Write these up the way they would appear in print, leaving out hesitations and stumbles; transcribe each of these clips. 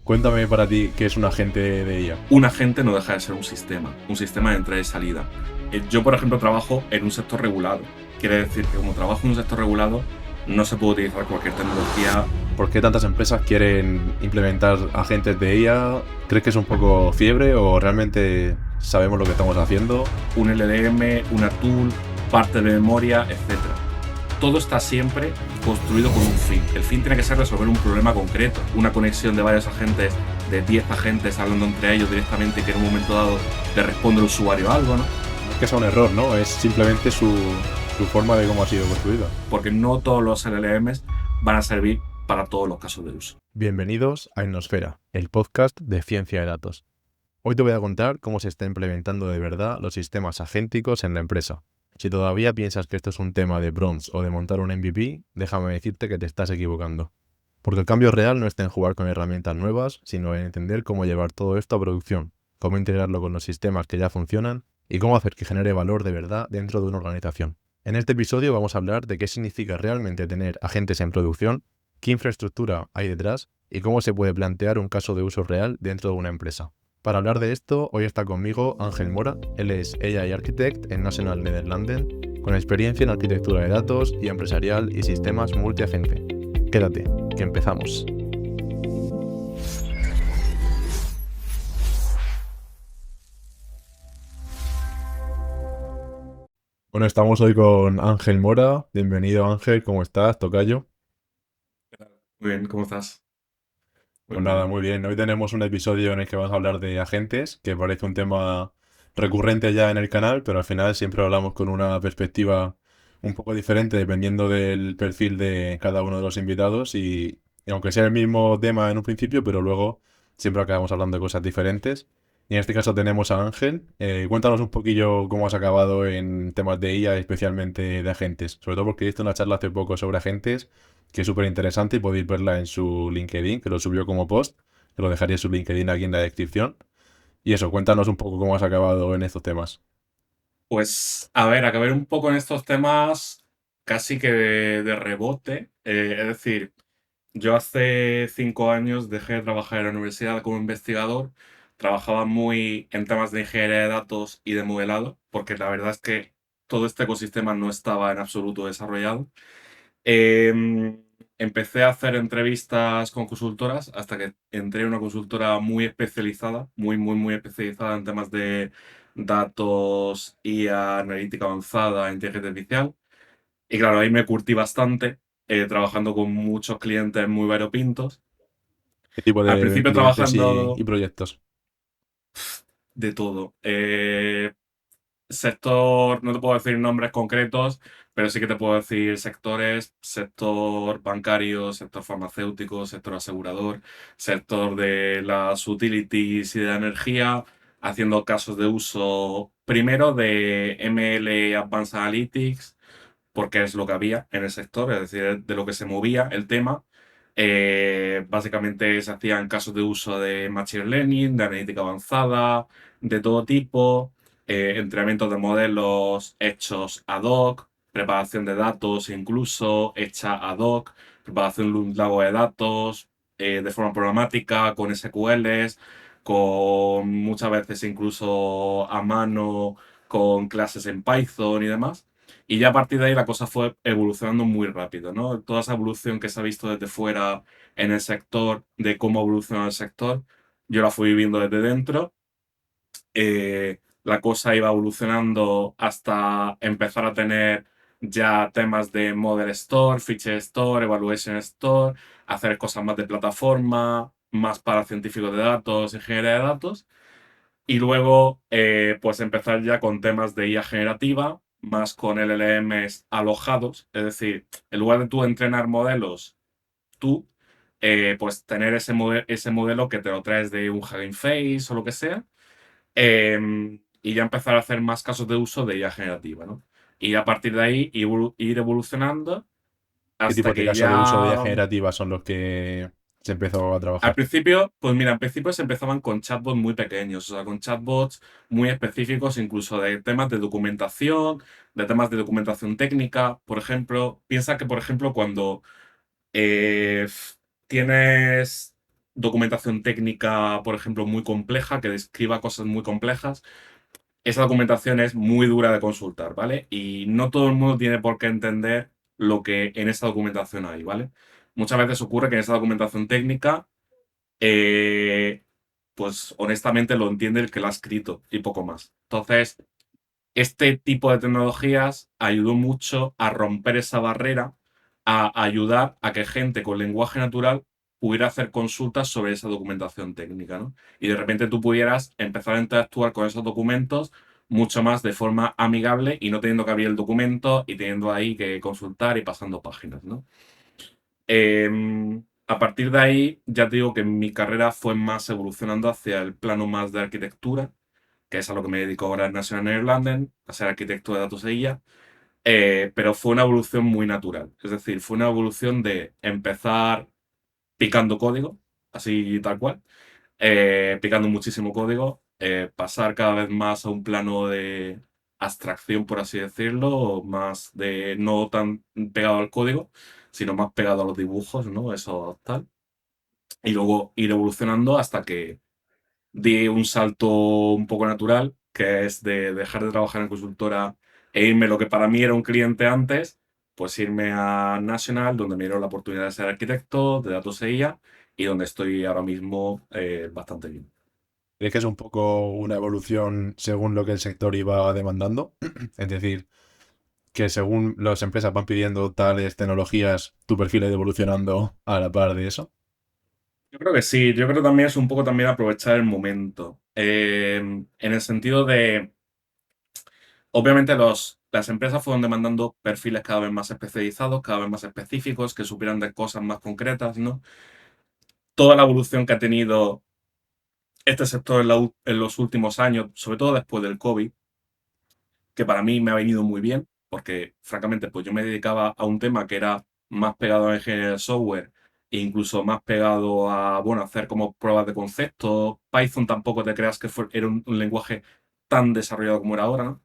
Cuéntame para ti qué es un agente de IA. Un agente no deja de ser un sistema de entrada y salida. Yo, por ejemplo, trabajo en un sector regulado. Quiere decir que como trabajo en un sector regulado, no se puede utilizar cualquier tecnología. ¿Por qué tantas empresas quieren implementar agentes de IA? ¿Crees que es un poco fiebre o realmente sabemos lo que estamos haciendo? Un LLM, una tool, parte de memoria, etcétera. Todo está siempre construido con un fin. El fin tiene que ser resolver un problema concreto. Una conexión de varios agentes, de 10 agentes hablando entre ellos directamente y que en un momento dado le responde el usuario algo, ¿no? No es que sea un error, ¿no? Es simplemente su forma de cómo ha sido construida. Porque no todos los LLMs van a servir para todos los casos de uso. Bienvenidos a Innosfera, el podcast de ciencia de datos. Hoy te voy a contar cómo se está implementando de verdad los sistemas agénticos en la empresa. Si todavía piensas que esto es un tema de bronze o de montar un MVP, déjame decirte que te estás equivocando. Porque el cambio real no está en jugar con herramientas nuevas, sino en entender cómo llevar todo esto a producción, cómo integrarlo con los sistemas que ya funcionan y cómo hacer que genere valor de verdad dentro de una organización. En este episodio vamos a hablar de qué significa realmente tener agentes en producción, qué infraestructura hay detrás y cómo se puede plantear un caso de uso real dentro de una empresa. Para hablar de esto, hoy está conmigo Ángel Mora. Él es AI Architect en National Netherlands, con experiencia en arquitectura de datos y empresarial y sistemas multiagente. Quédate, que empezamos. Bueno, estamos hoy con Ángel Mora. Bienvenido, Ángel, ¿cómo estás, tocayo? Muy bien, ¿cómo estás? Pues nada, Cuéntame. muy bien. Hoy tenemos un episodio en el que vamos a hablar de agentes, que parece un tema recurrente ya en el canal, pero al final siempre hablamos con una perspectiva un poco diferente dependiendo del perfil de cada uno de los invitados y aunque sea el mismo tema en un principio, pero luego siempre acabamos hablando de cosas diferentes. Y en este caso tenemos a Ángel. Cuéntanos un poquillo cómo has acabado en temas de IA, especialmente de agentes. Sobre todo porque he visto una charla hace poco sobre agentes que es súper interesante y podéis verla en su LinkedIn, que lo subió como post. Que lo dejaré su LinkedIn aquí en la descripción. Y eso, cuéntanos un poco cómo has acabado en estos temas. Pues, a ver, acabé un poco en estos temas casi que de rebote. Es decir, yo hace 5 años dejé de trabajar en la universidad como investigador. Trabajaba muy en temas de ingeniería de datos y de modelado, porque la verdad es que todo este ecosistema no estaba en absoluto desarrollado. Empecé a hacer entrevistas con consultoras hasta que entré en una consultora muy especializada, muy especializada en temas de datos y analítica avanzada, inteligencia artificial. Y claro, ahí me curtí bastante, trabajando con muchos clientes muy variopintos. ¿Qué tipo Al de principio clientes y trabajando proyectos? de todo. Sector, no te puedo decir nombres concretos, pero sí que te puedo decir sectores: sector bancario, sector farmacéutico, sector asegurador, sector de las utilities y de la energía, haciendo casos de uso primero de ML Advanced Analytics, porque es lo que había en el sector, es decir, de lo que se movía el tema. Básicamente se hacían casos de uso de Machine Learning, de analítica avanzada, de todo tipo, entrenamientos de modelos hechos ad hoc, preparación de datos incluso hecha ad hoc, preparación de un lago de datos de forma programática, con SQLs, con muchas veces incluso a mano, con clases en Python y demás. Y ya a partir de ahí la cosa fue evolucionando muy rápido, ¿no? Toda esa evolución que se ha visto desde fuera en el sector, de cómo evoluciona el sector, yo la fui viviendo desde dentro. La cosa iba evolucionando hasta empezar a tener ya temas de Model Store, Feature Store, Evaluation Store, hacer cosas más de plataforma, más para científicos de datos, ingeniería de datos. Y luego, pues empezar ya con temas de IA generativa, más con LLMs alojados, es decir, en lugar de tú entrenar modelos, tú, pues tener ese modelo que te lo traes de un Hugging Face o lo que sea, y ya empezar a hacer más casos de uso de IA generativa, ¿no? Y a partir de ahí ir evolucionando ¿Qué hasta tipos de que casos de uso de IA ya. generativa son los que se empezó a Al trabajar? principio, pues mira, al principio se empezaban con chatbots muy pequeños, o sea, con chatbots muy específicos, incluso de temas de documentación técnica, por ejemplo. Piensa que, por ejemplo, cuando eh, tienes documentación técnica, por ejemplo, muy compleja, que describa cosas muy complejas, esa documentación es muy dura de consultar, ¿vale? Y no todo el mundo tiene por qué entender lo que en esa documentación hay, ¿vale? Muchas veces ocurre que en esa documentación técnica, eh, pues honestamente lo entiende el que la ha escrito y poco más. Entonces, este tipo de tecnologías ayudó mucho a romper esa barrera, a ayudar a que gente con lenguaje natural pudiera hacer consultas sobre esa documentación técnica, ¿no? Y de repente tú pudieras empezar a interactuar con esos documentos mucho más de forma amigable y no teniendo que abrir el documento y teniendo ahí que consultar y pasando páginas, ¿no? A partir de ahí, ya te digo que mi carrera fue más evolucionando hacia el plano más de arquitectura, que es a lo que me dedico ahora en National Nederlanden, a ser arquitecto de datos de IA, pero fue una evolución muy natural. Es decir, fue una evolución de empezar picando código, así tal cual, picando muchísimo código, pasar cada vez más a un plano de abstracción, por así decirlo, más de no tan pegado al código, sino más pegado a los dibujos, ¿no? Eso tal. Y luego ir evolucionando hasta que di un salto un poco natural, que es de dejar de trabajar en consultora e irme lo que para mí era un cliente antes, pues irme a National, donde me dieron la oportunidad de ser arquitecto de datos e IA y donde estoy ahora mismo bastante bien. ¿Crees que es un poco una evolución según lo que el sector iba demandando? Es decir, que según las empresas van pidiendo tales tecnologías, tu perfil ha ido evolucionando a la par de eso. Yo creo que sí, yo creo que también es un poco también aprovechar el momento. En el sentido de, obviamente las empresas fueron demandando perfiles cada vez más especializados, cada vez más específicos, que supieran de cosas más concretas, ¿no? Toda la evolución que ha tenido este sector en los últimos años, sobre todo después del COVID, que para mí me ha venido muy bien, porque francamente, pues yo me dedicaba a un tema que era más pegado a la ingeniería de software e incluso más pegado a, bueno, hacer como pruebas de concepto. Python tampoco te creas que era un lenguaje tan desarrollado como era ahora, ¿no?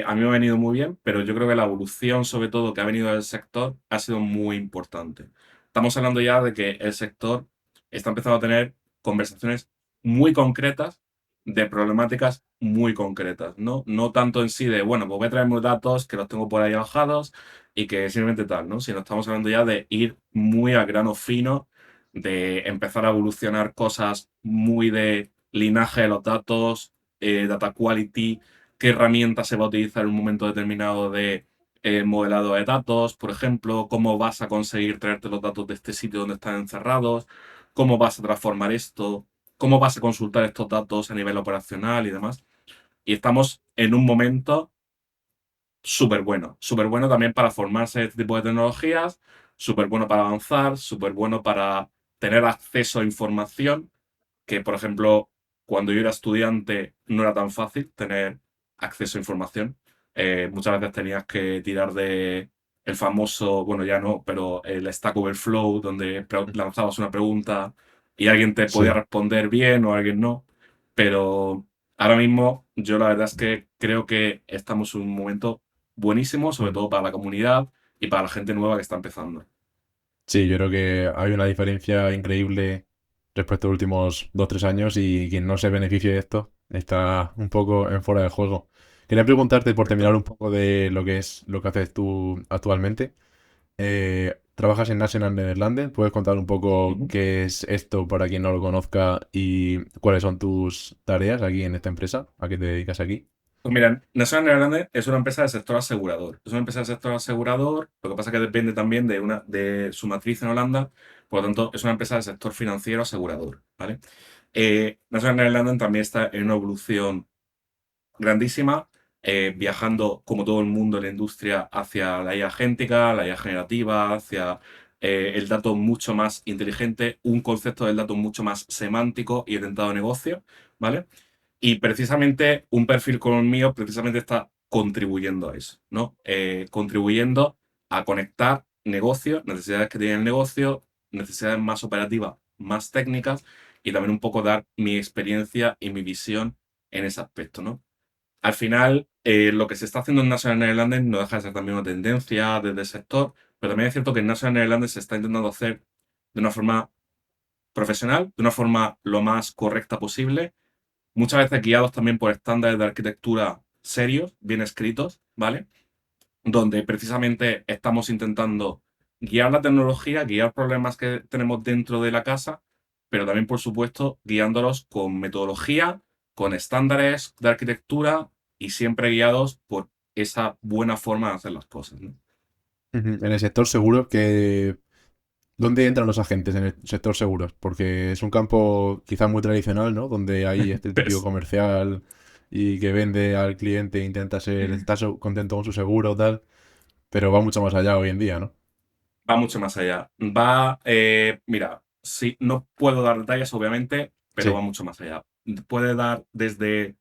A mí me ha venido muy bien, pero yo creo que la evolución, sobre todo, que ha venido del sector, ha sido muy importante. Estamos hablando ya de que el sector está empezando a tener conversaciones muy concretas de problemáticas muy concretas, ¿no? No tanto en sí de, bueno, pues voy a traer mis datos que los tengo por ahí alojados y que simplemente tal, ¿no? Sino estamos hablando ya de ir muy al grano fino, de empezar a evolucionar cosas muy de linaje de los datos, data quality, qué herramienta se va a utilizar en un momento determinado de modelado de datos, por ejemplo, cómo vas a conseguir traerte los datos de este sitio donde están encerrados, cómo vas a transformar esto, cómo vas a consultar estos datos a nivel operacional y demás. Y estamos en un momento súper bueno también para formarse en este tipo de tecnologías, súper bueno para avanzar, súper bueno para tener acceso a información que, por ejemplo, cuando yo era estudiante no era tan fácil tener acceso a información. Muchas veces tenías que tirar de el famoso, bueno, ya no, pero el Stack Overflow, donde lanzabas una pregunta y alguien te podía Sí. responder bien o alguien no. Pero ahora mismo yo la verdad es que creo que estamos en un momento buenísimo, sobre Mm. todo para la comunidad y para la gente nueva que está empezando. Sí, yo creo que hay una diferencia increíble respecto a los últimos 2 3 años y quien no se beneficie de esto está un poco en fuera de juego. Quería preguntarte, por terminar un poco de lo que es lo que haces tú actualmente. Trabajas en National Nederlanden. ¿Puedes contar un poco Ujú. qué es esto para quien no lo conozca y cuáles son tus tareas aquí en esta empresa? ¿A qué te dedicas aquí? Pues mira, National Nederlanden es una empresa del sector asegurador. Es una empresa del sector asegurador, lo que pasa es que depende también de su matriz en Holanda, por lo tanto, es una empresa del sector financiero asegurador, ¿vale? National Nederlanden también está en una evolución grandísima, viajando como todo el mundo en la industria hacia la IA agéntica, la IA generativa, hacia el dato mucho más inteligente, un concepto del dato mucho más semántico y orientado a negocio, ¿vale? Y precisamente un perfil como el mío precisamente está contribuyendo a eso, ¿no? Contribuyendo a conectar negocios, necesidades que tiene el negocio, necesidades más operativas, más técnicas y también un poco dar mi experiencia y mi visión en ese aspecto, ¿no? Al final, lo que se está haciendo en National Nederlanden no deja de ser también una tendencia desde el sector, pero también es cierto que en National Nederlanden se está intentando hacer de una forma profesional, de una forma lo más correcta posible, muchas veces guiados también por estándares de arquitectura serios, bien escritos, ¿vale? Donde precisamente estamos intentando guiar la tecnología, guiar problemas que tenemos dentro de la casa, pero también, por supuesto, guiándolos con metodología, con estándares de arquitectura y siempre guiados por esa buena forma de hacer las cosas, ¿no? Ujú. En el sector seguros, que ¿dónde entran los agentes en el sector seguros? Porque es un campo quizás muy tradicional, ¿no? Donde hay este típico Pues, comercial y que vende al cliente e intenta estar contento con su seguro o tal, pero va mucho más allá hoy en día, ¿no? va mucho más allá. Mira, sí, no puedo dar detalles, obviamente, pero va Sí. mucho más allá. Puede dar desde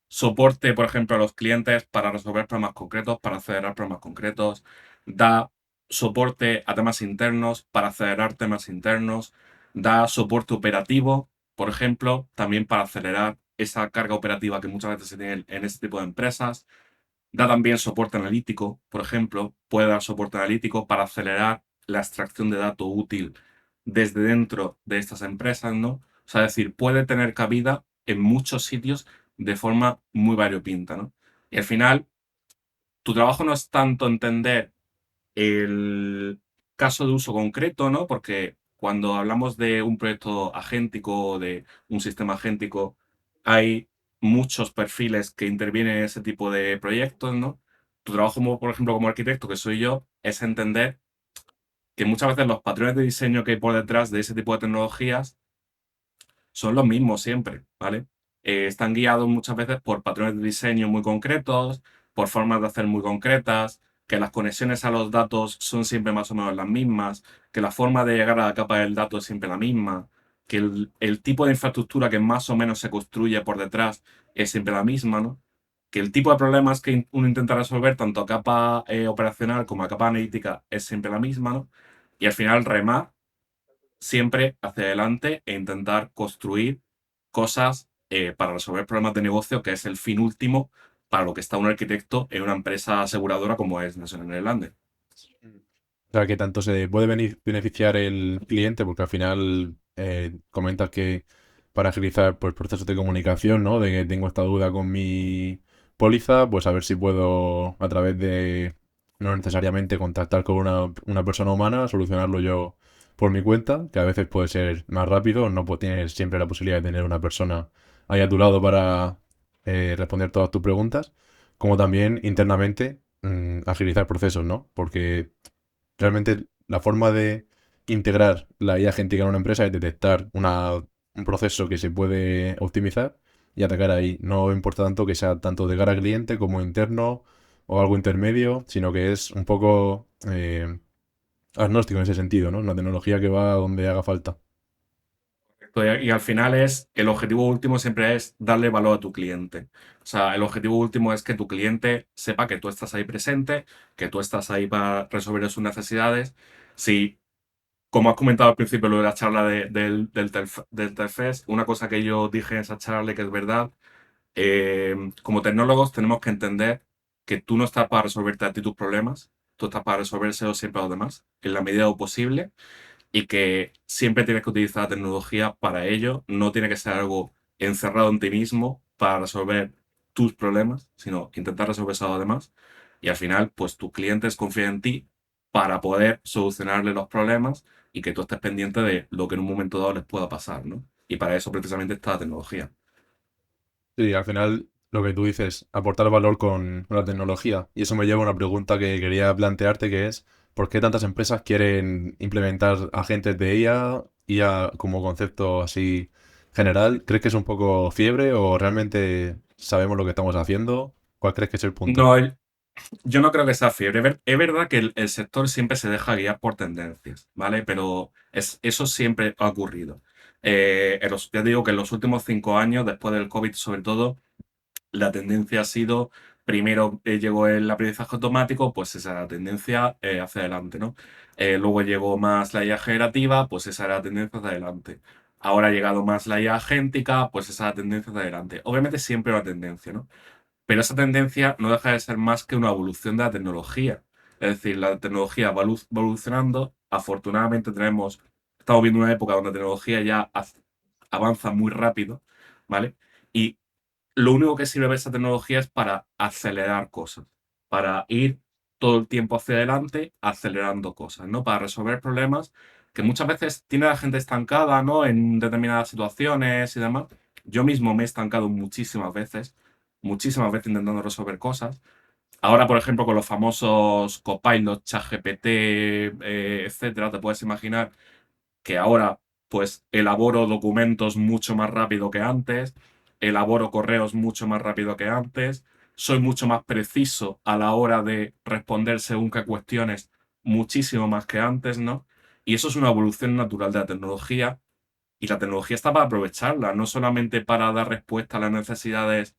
soporte, por ejemplo, a los clientes para resolver problemas concretos, para acelerar problemas concretos. Da soporte a temas internos para acelerar temas internos. Da soporte operativo, por ejemplo, también para acelerar esa carga operativa que muchas veces se tiene en este tipo de empresas. Da también soporte analítico, por ejemplo, puede dar soporte analítico para acelerar la extracción de datos útil desde dentro de estas empresas, ¿no? O sea, es decir, puede tener cabida en muchos sitios de forma muy variopinta, ¿no? Y al final, tu trabajo no es tanto entender el caso de uso concreto, ¿no? Porque cuando hablamos de un proyecto agéntico o de un sistema agéntico, hay muchos perfiles que intervienen en ese tipo de proyectos, ¿no? Tu trabajo, por ejemplo, como arquitecto, que soy yo, es entender que muchas veces los patrones de diseño que hay por detrás de ese tipo de tecnologías son los mismos siempre, ¿vale? Están guiados muchas veces por patrones de diseño muy concretos, por formas de hacer muy concretas, que las conexiones a los datos son siempre más o menos las mismas, que la forma de llegar a la capa del dato es siempre la misma, que el tipo de infraestructura que más o menos se construye por detrás es siempre la misma, ¿no? Que el tipo de problemas que uno intenta resolver, tanto a capa operacional como a capa analítica, es siempre la misma, ¿no? Y al final remar siempre hacia adelante e intentar construir cosas para resolver problemas de negocio, que es el fin último para lo que está un arquitecto en una empresa aseguradora como es National Nederlanden. O sea, que tanto se puede beneficiar el cliente, porque al final comentas que para agilizar pues, procesos de comunicación, ¿no? De que tengo esta duda con mi póliza, pues a ver si puedo, a través de, no necesariamente contactar con una persona humana, solucionarlo yo por mi cuenta, que a veces puede ser más rápido, no tienes siempre la posibilidad de tener una persona ahí a tu lado para responder todas tus preguntas, como también internamente agilizar procesos, ¿no? Porque realmente la forma de integrar la IA agéntica en una empresa es detectar un proceso que se puede optimizar y atacar ahí. No importa tanto que sea tanto de cara al cliente como interno o algo intermedio, sino que es un poco agnóstico en ese sentido, ¿no? Una tecnología que va donde haga falta. Y al final el objetivo último siempre es darle valor a tu cliente. O sea, el objetivo último es que tu cliente sepa que tú estás ahí presente, que tú estás ahí para resolver sus necesidades. Si, como has comentado al principio, lo de la charla del Telfest, una cosa que yo dije en esa charla y que es verdad, como tecnólogos tenemos que entender que tú no estás para resolverte a ti tus problemas, tú estás para resolvérselos siempre a los demás, en la medida de lo posible, y que siempre tienes que utilizar la tecnología para ello, no tiene que ser algo encerrado en ti mismo para resolver tus problemas, sino intentar resolver a los demás, y al final, pues tus clientes confían en ti para poder solucionarle los problemas y que tú estés pendiente de lo que en un momento dado les pueda pasar, ¿no? Y para eso precisamente está la tecnología. Sí, al final lo que tú dices, aportar valor con la tecnología. Y eso me lleva a una pregunta que quería plantearte, que es, ¿por qué tantas empresas quieren implementar agentes de IA como concepto así general? ¿Crees que es un poco fiebre o realmente sabemos lo que estamos haciendo? ¿Cuál crees que es el punto? No, yo no creo que sea fiebre. Es verdad que el sector siempre se deja guiar por tendencias, ¿vale? Pero eso siempre ha ocurrido. Ya digo que en los últimos 5 años, después del COVID sobre todo, la tendencia ha sido, primero llegó el aprendizaje automático, pues esa era la tendencia hacia adelante, ¿no? Luego llegó más la IA generativa, pues esa era la tendencia hacia adelante. Ahora ha llegado más la IA agéntica, pues esa es la tendencia hacia adelante. Obviamente siempre una tendencia, ¿no? Pero esa tendencia no deja de ser más que una evolución de la tecnología. Es decir, la tecnología va evolucionando. Afortunadamente tenemos estamos viendo una época donde la tecnología ya avanza muy rápido, ¿vale? Y lo único que sirve esa tecnología es para acelerar cosas, para ir todo el tiempo hacia adelante acelerando cosas, ¿no? Para resolver problemas que muchas veces tiene a la gente estancada, ¿no? En determinadas situaciones y demás. Yo mismo me he estancado muchísimas veces intentando resolver cosas. Ahora, por ejemplo, con los famosos Copilot, ChatGPT, etcétera, te puedes imaginar que ahora pues elaboro documentos mucho más rápido que antes, elaboro correos mucho más rápido que antes, soy mucho más preciso a la hora de responder según qué cuestiones, muchísimo más que antes, ¿no? Y eso es una evolución natural de la tecnología y la tecnología está para aprovecharla, no solamente para dar respuesta a las necesidades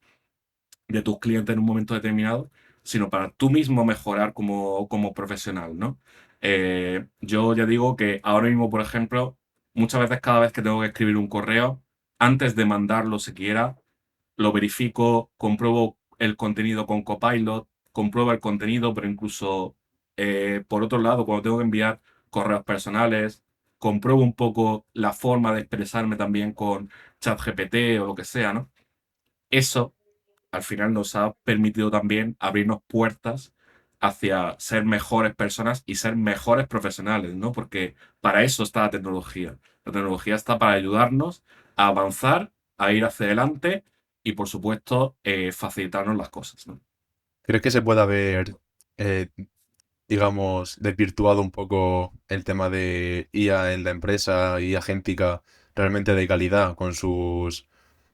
de tus clientes en un momento determinado, sino para tú mismo mejorar como profesional, ¿no? Yo ya digo que ahora mismo, por ejemplo, muchas veces cada vez que tengo que escribir un correo, antes de mandarlo siquiera, lo verifico, compruebo el contenido con Copilot, compruebo el contenido, pero incluso por otro lado, cuando tengo que enviar correos personales, compruebo un poco la forma de expresarme también con ChatGPT o lo que sea, ¿no? Eso al final nos ha permitido también abrirnos puertas hacia ser mejores personas y ser mejores profesionales, ¿no? Porque para eso está la tecnología. La tecnología está para ayudarnos a avanzar, a ir hacia adelante y, por supuesto, facilitarnos las cosas, ¿no? ¿Crees que se puede haber, eh, digamos, desvirtuado un poco el tema de IA en la empresa, IA agéntica, realmente de calidad, con sus,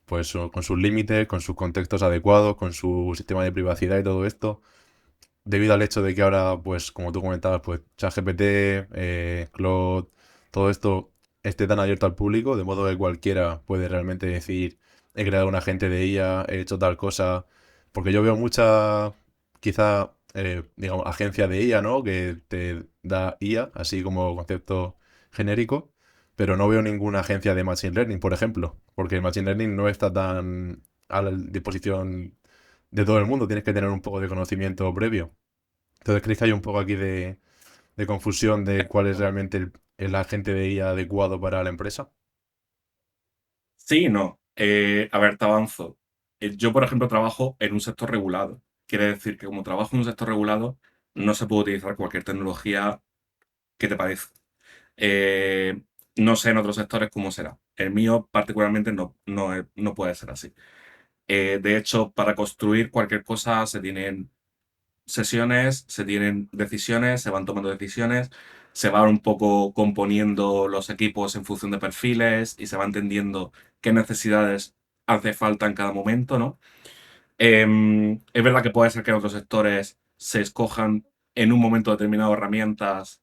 pues, con sus límites, con sus contextos adecuados, con su sistema de privacidad y todo esto? Debido al hecho de que ahora, pues, como tú comentabas, pues, ChatGPT, Claude, todo esto esté tan abierto al público, de modo que cualquiera puede realmente decir, he creado un agente de IA, he hecho tal cosa, porque yo veo mucha, quizá, digamos, agencia de IA, ¿no? Que te da IA, así como concepto genérico, pero no veo ninguna agencia de Machine Learning, por ejemplo, porque el Machine Learning no está tan a la disposición de todo el mundo, tienes que tener un poco de conocimiento previo. Entonces, ¿crees que hay un poco aquí de confusión de cuál es realmente el agente de IA adecuado para la empresa? Sí y no. A ver, te avanzo. Yo, por ejemplo, trabajo en un sector regulado. Quiere decir que como trabajo en un sector regulado, no se puede utilizar cualquier tecnología que te parezca. Eh, no sé en otros sectores cómo será. El mío particularmente no puede ser así. De hecho, para construir cualquier cosa se tienen sesiones, se tienen decisiones, se van tomando decisiones, se van un poco componiendo los equipos en función de perfiles y se va entendiendo qué necesidades hace falta en cada momento, ¿no? Es verdad que puede ser que en otros sectores se escojan en un momento determinado herramientas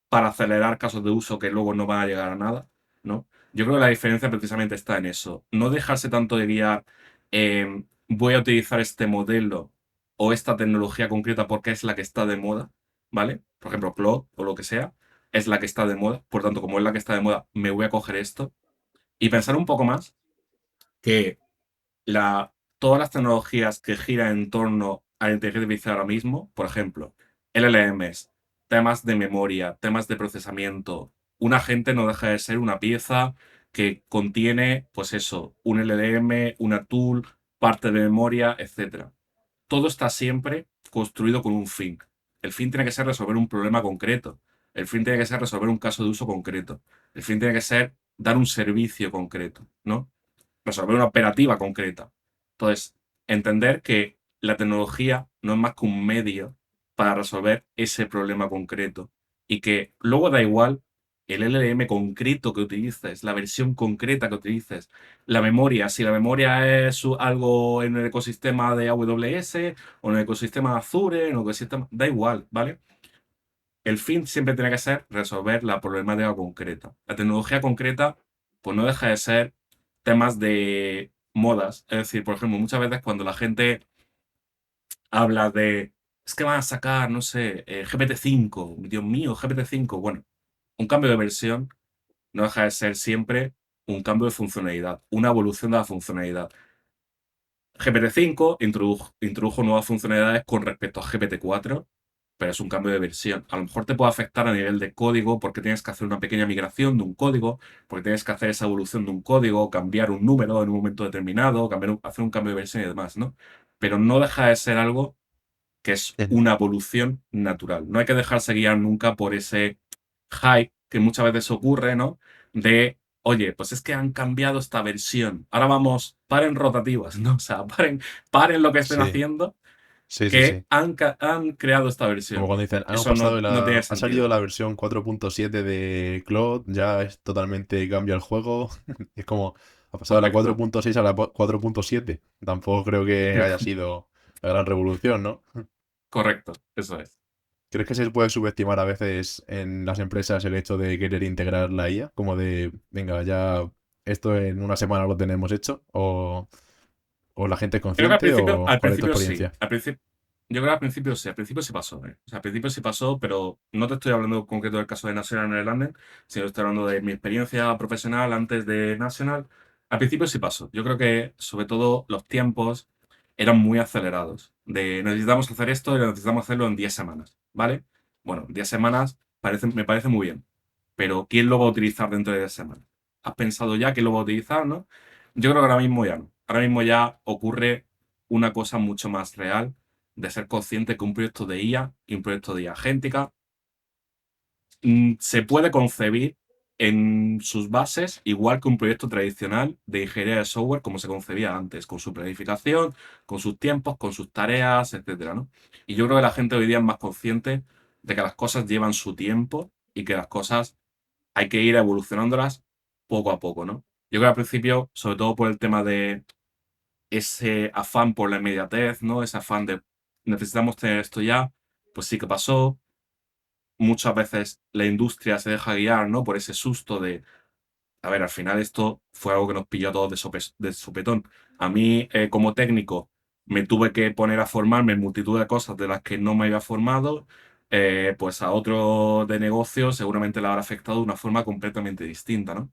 para acelerar casos de uso que luego no van a llegar a nada, ¿no? Yo creo que la diferencia precisamente está en eso. No dejarse tanto de guiar, voy a utilizar este modelo o esta tecnología concreta porque es la que está de moda, ¿vale? Por ejemplo, Claude o lo que sea, es la que está de moda. Por tanto, como es la que está de moda, me voy a coger esto. Y pensar un poco más que todas las tecnologías que giran en torno a la inteligencia artificial ahora mismo, por ejemplo, LLMs, temas de memoria, temas de procesamiento, un agente no deja de ser una pieza que contiene, pues eso, un LLM, una tool, parte de memoria, etcétera. Todo está siempre construido con un fin. El fin tiene que ser resolver un problema concreto. El fin tiene que ser resolver un caso de uso concreto. El fin tiene que ser dar un servicio concreto, ¿no? Resolver una operativa concreta. Entonces, entender que la tecnología no es más que un medio para resolver ese problema concreto y que luego da igual el LLM concreto que utilices, la versión concreta que utilices, la memoria, si la memoria es algo en el ecosistema de AWS o en el ecosistema de Azure, en el ecosistema, da igual, ¿vale? El fin siempre tiene que ser resolver la problemática concreta. La tecnología concreta, pues no deja de ser temas de modas. Es decir, por ejemplo, muchas veces cuando la gente habla de, es que van a sacar, no sé, GPT-5, Dios mío, GPT-5. Bueno, un cambio de versión no deja de ser siempre un cambio de funcionalidad, una evolución de la funcionalidad. GPT-5 introdujo nuevas funcionalidades con respecto a GPT-4 pero es un cambio de versión. A lo mejor te puede afectar a nivel de código porque tienes que hacer una pequeña migración de un código, porque tienes que hacer esa evolución de un código, cambiar un número en un momento determinado, hacer un cambio de versión y demás, ¿no? Pero no deja de ser algo que es Ujú. una evolución natural. No hay que dejarse guiar nunca por ese hype que muchas veces ocurre, ¿no? De, oye, pues es que han cambiado esta versión. Ahora vamos, paren rotativas, ¿no? O sea, paren lo que estén Sí, haciendo, sí, sí, que sí. han creado esta Como versión. cuando dicen, Eso no tiene ha salido sentido. la versión 4.7 de Claude, ya es totalmente cambia el juego. Es como, ha pasado de la Correcto. 4.6 a la 4.7. Tampoco creo que haya sido la gran revolución, ¿no? Correcto, eso es. ¿Crees que se puede subestimar a veces en las empresas el hecho de querer integrar la IA? Como de, venga, ya esto en una semana lo tenemos hecho. O la gente es Creo que consciente o al cuál es tu principio sí. experiencia. Yo creo que al principio sí. Al principio sí pasó, ¿eh? O sea, al principio sí pasó, pero no te estoy hablando en concreto del caso de National Nederlanden, sino estoy hablando de mi experiencia profesional antes de National. Al principio sí pasó. Yo creo que, sobre todo, los tiempos eran muy acelerados. De necesitamos hacer esto y necesitamos hacerlo en 10 semanas, ¿vale? Bueno, 10 semanas me parece muy bien, pero ¿quién lo va a utilizar dentro de 10 semanas? ¿Has pensado ya quién lo va a utilizar, no? Yo creo que ahora mismo ya no. Ahora mismo ya ocurre una cosa mucho más real de ser consciente que un proyecto de IA y un proyecto de IA agéntica se puede concebir en sus bases igual que un proyecto tradicional de ingeniería de software como se concebía antes, con su planificación, con sus tiempos, con sus tareas, etcétera, ¿no? Y yo creo que la gente hoy día es más consciente de que las cosas llevan su tiempo y que las cosas hay que ir evolucionándolas poco a poco, ¿no? Yo creo que al principio, sobre todo por el tema de ese afán por la inmediatez, ¿no? Ese afán de necesitamos tener esto ya, pues sí que pasó. Muchas veces la industria se deja guiar, ¿no? Por ese susto de, a ver, al final esto fue algo que nos pilló a todos de sopetón. A mí, como técnico, me tuve que poner a formarme en multitud de cosas de las que no me había formado. Pues a otro de negocio seguramente le habrá afectado de una forma completamente distinta, ¿no?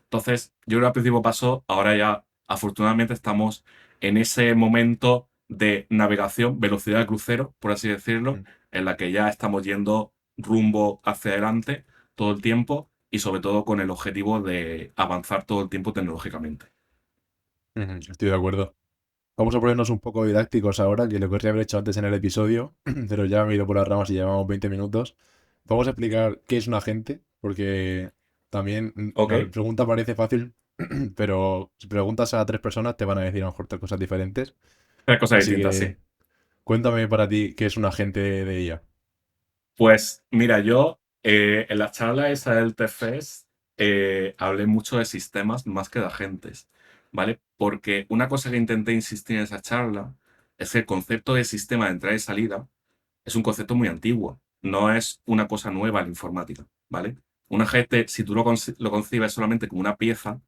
Entonces, yo creo que al principio pasó, ahora ya afortunadamente estamos en ese momento de navegación, velocidad de crucero, por así decirlo, Mm. en la que ya estamos yendo rumbo hacia adelante todo el tiempo y sobre todo con el objetivo de avanzar todo el tiempo tecnológicamente. Ujú, estoy de acuerdo. Vamos a ponernos un poco didácticos ahora, que lo querría haber hecho antes en el episodio, pero ya me he ido por las ramas y llevamos 20 minutos. Vamos a explicar qué es un agente, porque también ¿Ok? la pregunta parece fácil, pero si preguntas a tres personas te van a decir a lo mejor tres cosas diferentes. Tres cosas Así distintas, sí. que cuéntame para ti qué es un agente de IA. Pues mira, yo en la charla esa del TFES hablé mucho de sistemas más que de agentes, ¿vale? Porque una cosa que intenté insistir en esa charla es que el concepto de sistema de entrada y salida es un concepto muy antiguo, no es una cosa nueva en la informática, ¿vale? Un agente, si tú lo concibes solamente como una pieza,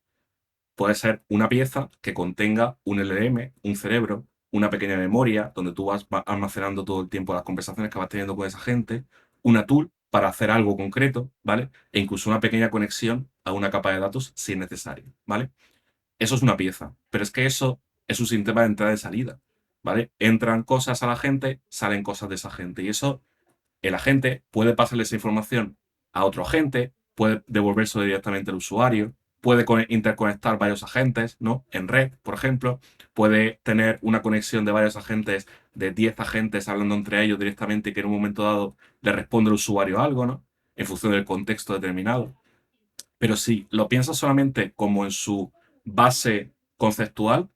puede ser una pieza que contenga un LLM, un cerebro, una pequeña memoria donde tú vas almacenando todo el tiempo las conversaciones que vas teniendo con esa gente, una tool para hacer algo concreto, ¿vale? E incluso una pequeña conexión a una capa de datos si es necesario, ¿vale? Eso es una pieza, pero es que eso es un sistema de entrada y salida, ¿vale? Entran cosas a la gente, salen cosas de esa gente y eso el agente puede pasarle esa información a otro agente, puede devolverse directamente al usuario, puede interconectar varios agentes, ¿no? En red, por ejemplo, puede tener una conexión de varios agentes, de 10 agentes hablando entre ellos directamente y que en un momento dado le responde el usuario algo, ¿no? En función del contexto determinado. Pero si lo piensas solamente como en su base conceptual,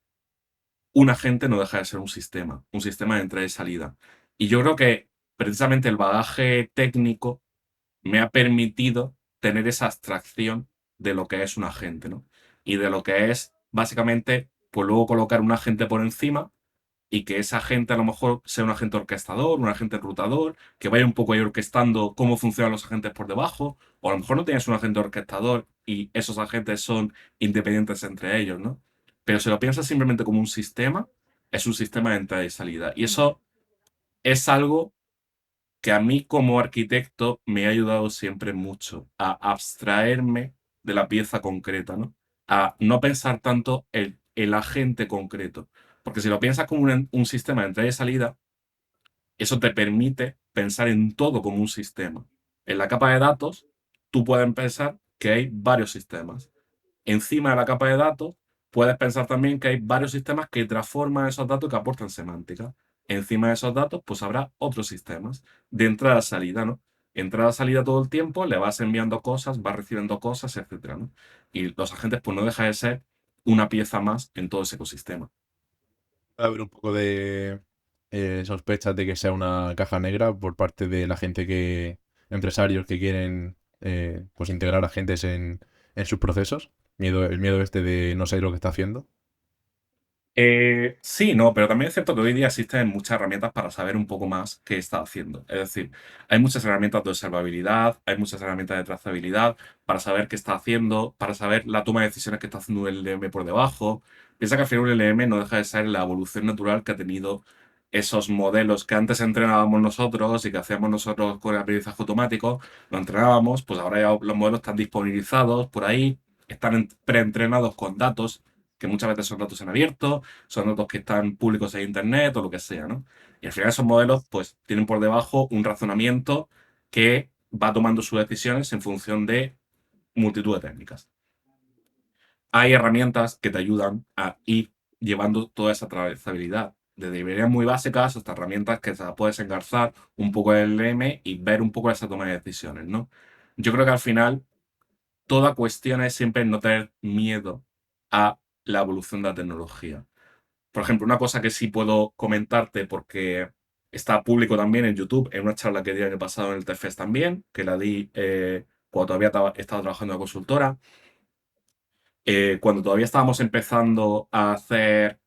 un agente no deja de ser un sistema de entrada y salida. Y yo creo que precisamente el bagaje técnico me ha permitido tener esa abstracción de lo que es un agente, ¿no? Y de lo que es, básicamente, pues luego colocar un agente por encima y que ese agente a lo mejor sea un agente orquestador, un agente enrutador, que vaya un poco ahí orquestando cómo funcionan los agentes por debajo, o a lo mejor no tienes un agente orquestador y esos agentes son independientes entre ellos, ¿no? Pero si lo piensas simplemente como un sistema, es un sistema de entrada y salida. Y eso es algo que a mí como arquitecto me ha ayudado siempre mucho a abstraerme de la pieza concreta, ¿no? A no pensar tanto el agente concreto. Porque si lo piensas como un sistema de entrada y salida, Eso te permite pensar en todo como un sistema. En la capa de datos, tú puedes pensar que hay varios sistemas. Encima de la capa de datos, puedes pensar también que hay varios sistemas que transforman esos datos y que aportan semántica. Encima de esos datos, pues habrá otros sistemas de entrada a salida, ¿no? Entrada a salida todo el tiempo, le vas enviando cosas, vas recibiendo cosas, etcétera, ¿no? Y los agentes, pues no deja de ser una pieza más en todo ese ecosistema. Puede haber un poco de sospechas de que sea una caja negra por parte de la gente empresarios que quieren pues integrar agentes en sus procesos. El miedo este de no saber lo que está haciendo. Sí, no, pero también es cierto que hoy día existen muchas herramientas para saber un poco más qué está haciendo. Es decir, hay muchas herramientas de observabilidad, hay muchas herramientas de trazabilidad para saber qué está haciendo, para saber la toma de decisiones que está haciendo el LLM por debajo. Piensa que al final un LLM no deja de ser la evolución natural que ha tenido esos modelos que antes entrenábamos nosotros y que hacíamos nosotros con el aprendizaje automático, lo entrenábamos, pues ahora ya los modelos están disponibilizados por ahí, están preentrenados con datos que muchas veces son datos en abierto, son datos que están públicos en Internet o lo que sea, ¿no? Y al final esos modelos pues tienen por debajo un razonamiento que va tomando sus decisiones en función de multitud de técnicas. Hay herramientas que te ayudan a ir llevando toda esa trazabilidad, desde librerías muy básicas hasta herramientas que te las puedes engarzar un poco el LM y ver un poco esa toma de decisiones, ¿no? Yo creo que al final toda cuestión es siempre no tener miedo a la evolución de la tecnología. Por ejemplo, una cosa que sí puedo comentarte porque está público también en YouTube, en una charla que di el año pasado en el TFES también, que la di cuando todavía estaba trabajando en la consultora, cuando todavía estábamos empezando a hacer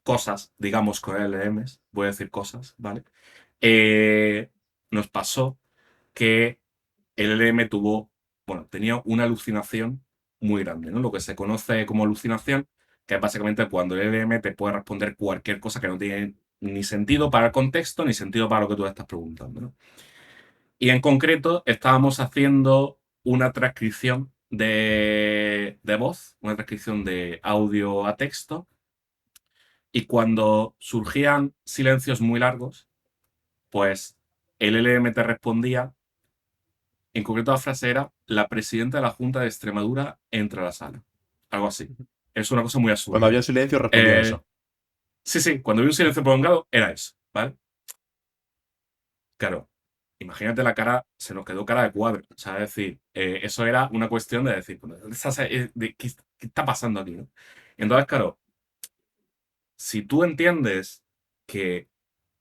cosas, digamos, con LLMs, voy a decir cosas, ¿vale? Eh, Nos pasó que el LLM tenía una alucinación muy grande, ¿no? Lo que se conoce como alucinación, que es básicamente cuando el LLM te puede responder cualquier cosa que no tiene ni sentido para el contexto ni sentido para lo que tú le estás preguntando, ¿no? Y en concreto estábamos haciendo una transcripción de voz, una transcripción de audio a texto, y cuando surgían silencios muy largos, pues el LLM te respondía. En concreto, la frase era: la presidenta de la Junta de Extremadura entra a la sala. Algo así. Es una cosa muy Cuando absurda. había silencio respondía Eh, eso. sí, sí, cuando vi un silencio prolongado, era eso, ¿vale? Claro, imagínate la cara, se nos quedó cara de cuadro. O sea, es decir, eso era una cuestión de decir, pues, ¿qué está pasando aquí, no? Entonces, claro, si tú entiendes que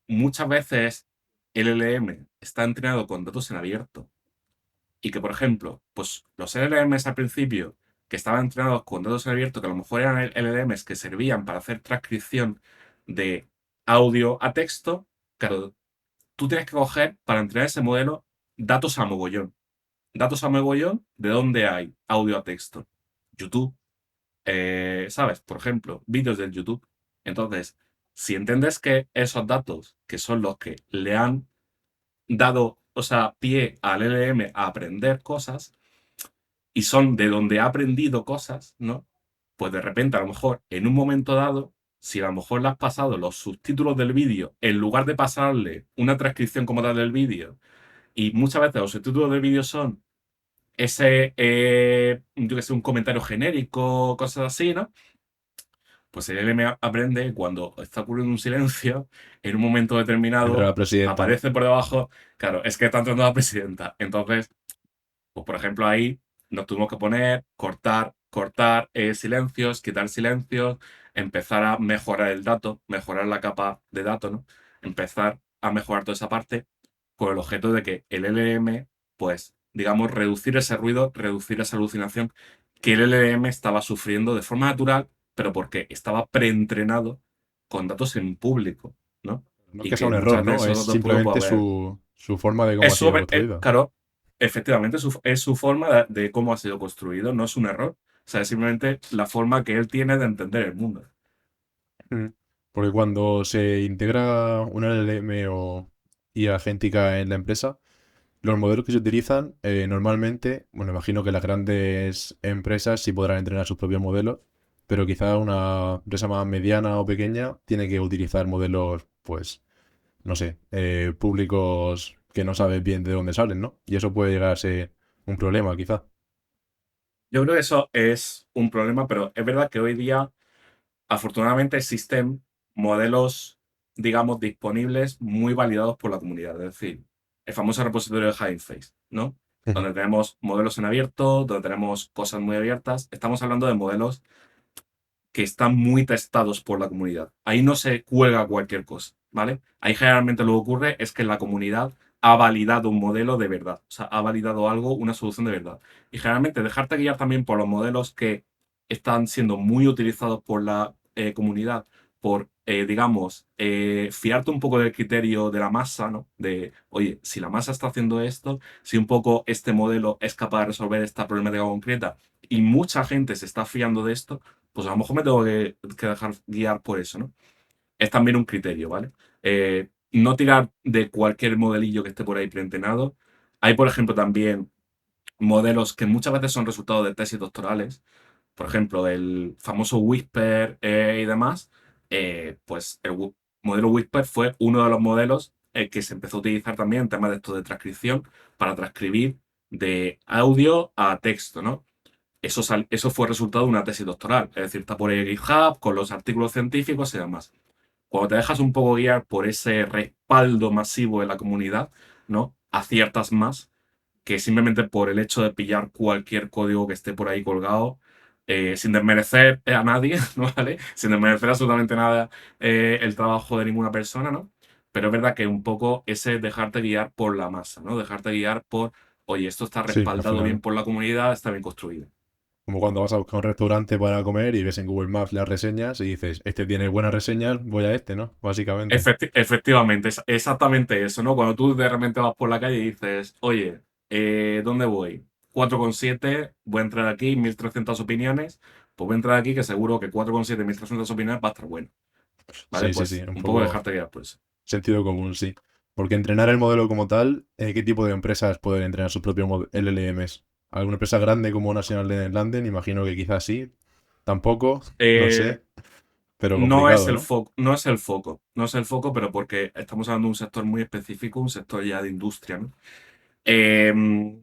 muchas veces el LLM está entrenado con datos en abierto y que, por ejemplo, pues los LLMs al principio que estaban entrenados con datos en abierto, que a lo mejor eran LLMs que servían para hacer transcripción de audio a texto, claro, tú tienes que coger para entrenar ese modelo datos a mogollón. Datos a mogollón de dónde hay audio a texto. YouTube, ¿sabes? Por ejemplo, vídeos del YouTube. Entonces, si entiendes que esos datos, que son los que le han dado, o sea, pie al LLM a aprender cosas, y son de donde ha aprendido cosas, ¿no? Pues de repente, a lo mejor, en un momento dado, si a lo mejor le has pasado los subtítulos del vídeo, en lugar de pasarle una transcripción como tal del vídeo, y muchas veces los subtítulos del vídeo son yo que sé, un comentario genérico, cosas así, ¿no? Pues el LM aprende cuando está ocurriendo un silencio, en un momento Entra determinado, la presidenta, ¿no? aparece por debajo, claro, es que está entrando la presidenta. Entonces, pues por ejemplo ahí nos tuvimos que poner, cortar silencios, quitar silencios, empezar a mejorar el dato, mejorar la capa de datos, ¿no? Empezar a mejorar toda esa parte con el objeto de que el LLM, pues, digamos, reducir ese ruido, reducir esa alucinación que el LLM estaba sufriendo de forma natural, pero porque estaba preentrenado con datos en público, ¿no? No es Y que sea que un error, muchas veces ¿no? Es esos datos en público puede simplemente haber su forma de cómo ha sido construido. claro, efectivamente, es su forma de cómo ha sido construido, no es un error. O sea, es simplemente la forma que él tiene de entender el mundo. Mm. Porque cuando se integra una LLM o IA agéntica en la empresa, los modelos que se utilizan normalmente, bueno, imagino que las grandes empresas sí podrán entrenar sus propios modelos, pero quizá una empresa más mediana o pequeña tiene que utilizar modelos, pues, no sé, públicos que no sabes bien de dónde salen, ¿no? Y eso puede llegar a ser un problema, quizá. Yo creo que eso es un problema, pero es verdad que hoy día, afortunadamente, existen modelos, digamos, disponibles muy validados por la comunidad. Es decir, el famoso repositorio de Hugging Face, ¿no? Ujú. Donde tenemos modelos en abierto, donde tenemos cosas muy abiertas. Estamos hablando de modelos que están muy testados por la comunidad. Ahí no se cuelga cualquier cosa, ¿vale? Ahí generalmente lo que ocurre es que la comunidad ha validado un modelo de verdad, o sea, ha validado algo, una solución de verdad. Y generalmente dejarte guiar también por los modelos que están siendo muy utilizados por la comunidad, por, digamos, fiarte un poco del criterio de la masa, ¿no? De, oye, si la masa está haciendo esto, si un poco este modelo es capaz de resolver esta problemática concreta y mucha gente se está fiando de esto, pues a lo mejor me tengo que dejar guiar por eso, ¿no? Es también un criterio, ¿vale? No tirar de cualquier modelillo que esté por ahí preentrenado. Hay, por ejemplo, también modelos que muchas veces son resultado de tesis doctorales, por ejemplo, el famoso Whisper y demás, pues el modelo Whisper fue uno de los modelos que se empezó a utilizar también en temas de esto de transcripción para transcribir de audio a texto, ¿no? Eso fue resultado de una tesis doctoral, es decir, está por ahí GitHub con los artículos científicos y demás. Cuando te dejas un poco guiar por ese respaldo masivo de la comunidad, ¿no? Aciertas más que simplemente por el hecho de pillar cualquier código que esté por ahí colgado, sin desmerecer a nadie, ¿no? ¿Vale? Sin desmerecer absolutamente nada el trabajo de ninguna persona, ¿no? Pero es verdad que un poco ese dejarte guiar por la masa, ¿no? Dejarte guiar por, oye, esto está Sí, al respaldado bien final. por la comunidad, está bien construido. Como cuando vas a buscar un restaurante para comer y ves en Google Maps las reseñas y dices, este tiene buenas reseñas, voy a este, ¿no? Básicamente. Efectivamente, es exactamente eso, ¿no? Cuando tú de repente vas por la calle y dices, oye, ¿dónde voy? 4,7, voy a entrar aquí, 1.300 opiniones, pues voy a entrar aquí que seguro que 4,7, 1.300 opiniones va a estar bueno, ¿vale? Sí, sí, sí, Pues un un poco poco dejarte guiar por eso. sentido común, sí. Porque entrenar el modelo como tal, ¿qué tipo de empresas pueden entrenar sus propios LLMs? ¿Alguna empresa grande como National London? Imagino que quizás sí. Tampoco, no Eh, sé, pero no es complicado, el ¿no? foco, no es el foco, no es el foco, pero porque estamos hablando de un sector muy específico, un sector ya de industria, ¿no? Em,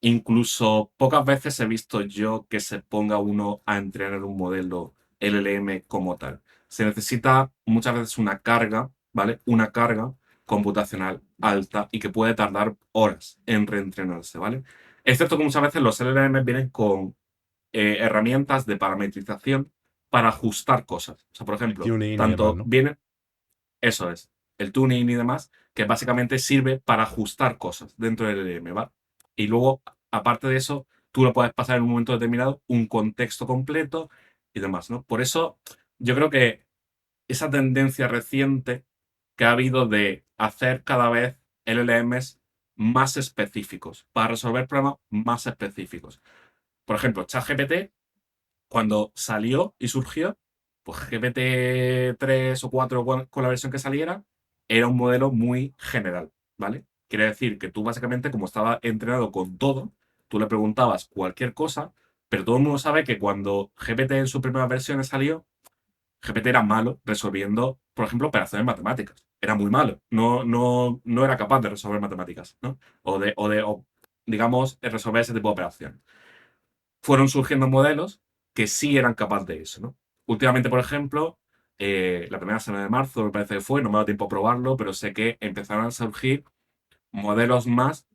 Incluso pocas veces he visto yo que se ponga uno a entrenar un modelo LLM como tal. Se necesita muchas veces una carga, ¿vale? Una carga computacional alta y que puede tardar horas en reentrenarse, ¿vale? Excepto que muchas veces los LLM vienen con herramientas de parametrización para ajustar cosas. O sea, por El ejemplo, tuning y demás, tanto ¿no? viene, eso es, el tuning y demás, que básicamente sirve para ajustar cosas dentro del LLM, ¿vale? Y luego, aparte de eso, tú lo puedes pasar en un momento determinado, un contexto completo y demás, ¿no? Por eso, yo creo que esa tendencia reciente que ha habido de hacer cada vez LLMs más específicos, para resolver problemas más específicos. Por ejemplo, ChatGPT cuando salió y surgió, pues GPT 3 o 4 con la versión que saliera, era un modelo muy general, ¿vale? Quiere decir que tú básicamente, como estaba entrenado con todo, tú le preguntabas cualquier cosa, pero todo el mundo sabe que cuando GPT en sus primeras versiones salió, GPT era malo resolviendo, por ejemplo, operaciones matemáticas. Era muy malo. No era capaz de resolver matemáticas, ¿no? O digamos, resolver ese tipo de operaciones fueron surgiendo modelos que sí eran capaces de eso, ¿no? Últimamente, por ejemplo, la primera semana de marzo me parece que fue, no me ha dado tiempo a probarlo, pero sé que empezaron a surgir modelos más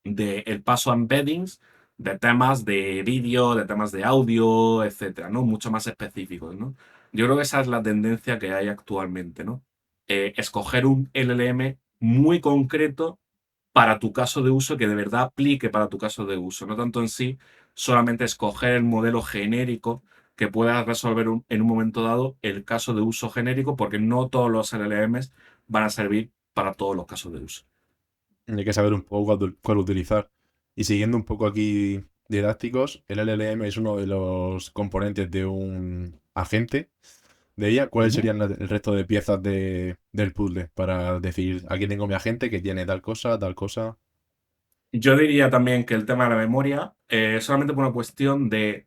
del paso a embeddings, de temas de vídeo, de temas de audio, etcétera, ¿no? Mucho más específicos, ¿no? Yo creo que esa es la tendencia que hay actualmente, ¿no? Escoger un LLM muy concreto para tu caso de uso, que de verdad aplique para tu caso de uso, no tanto en sí solamente escoger el modelo genérico que pueda resolver en un momento dado el caso de uso genérico, porque no todos los LLMs van a servir para todos los casos de uso. Hay que saber un poco cuál utilizar. Y siguiendo un poco aquí didácticos, el LLM es uno de los componentes de un agente de ella. ¿Cuáles Ujú. serían el resto de piezas del puzzle para decir aquí tengo mi agente que tiene tal cosa, tal cosa? Yo diría también que el tema de la memoria, solamente por una cuestión de,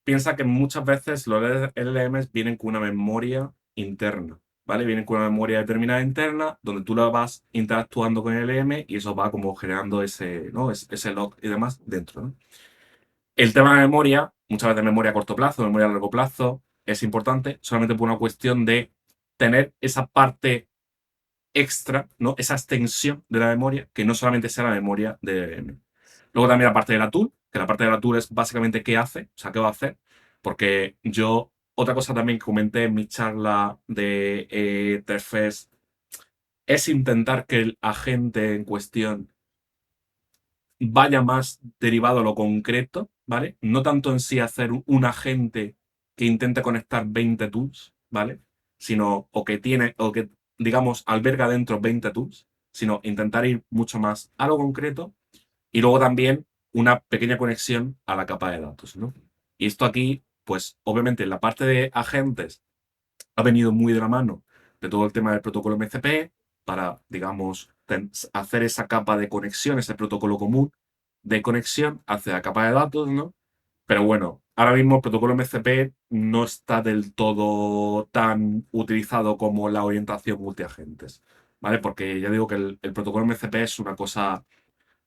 piensa que muchas veces los LLMs vienen con una memoria interna, ¿vale? Vienen con una memoria determinada interna, donde tú la vas interactuando con el LM y eso va como generando ese, ¿no? Ese log y demás dentro, ¿no? El tema de la memoria, muchas veces memoria a corto plazo, memoria a largo plazo, es importante solamente por una cuestión de tener esa parte extra, ¿no? Esa extensión de la memoria, que no solamente sea la memoria de LM. Luego también la parte de la tool, que la parte de la tool es básicamente qué hace, o sea, qué va a hacer. Porque yo, otra cosa también que comenté en mi charla de Terfest, es intentar que el agente en cuestión vaya más derivado a lo concreto, ¿vale? No tanto en sí hacer un agente que intente conectar 20 tools, ¿vale? Sino, o que, digamos, alberga dentro 20 tools, sino intentar ir mucho más a lo concreto y luego también una pequeña conexión a la capa de datos, ¿no? Y esto aquí, pues obviamente la parte de agentes ha venido muy de la mano de todo el tema del protocolo MCP para, digamos, hacer esa capa de conexión, ese protocolo común de conexión hacia la capa de datos, ¿no? Pero bueno, ahora mismo el protocolo MCP no está del todo tan utilizado como la orientación multiagentes, ¿vale? Porque ya digo que el protocolo MCP es una cosa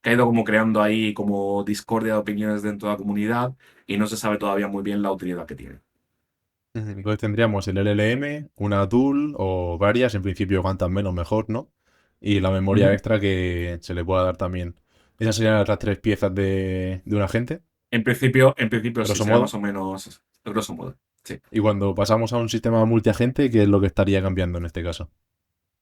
que ha ido como creando ahí como discordia de opiniones dentro de la comunidad y no se sabe todavía muy bien la utilidad que tiene. Entonces tendríamos el LLM, una tool o varias, en principio cuantas menos mejor, ¿no? Y la memoria Ujú. extra que se le pueda dar también. Esas serían las tres piezas de un agente, En principio sí, grosso será más modo. o menos grosso modo. Sí. Y cuando pasamos a un sistema multiagente, ¿qué es lo que estaría cambiando en este caso?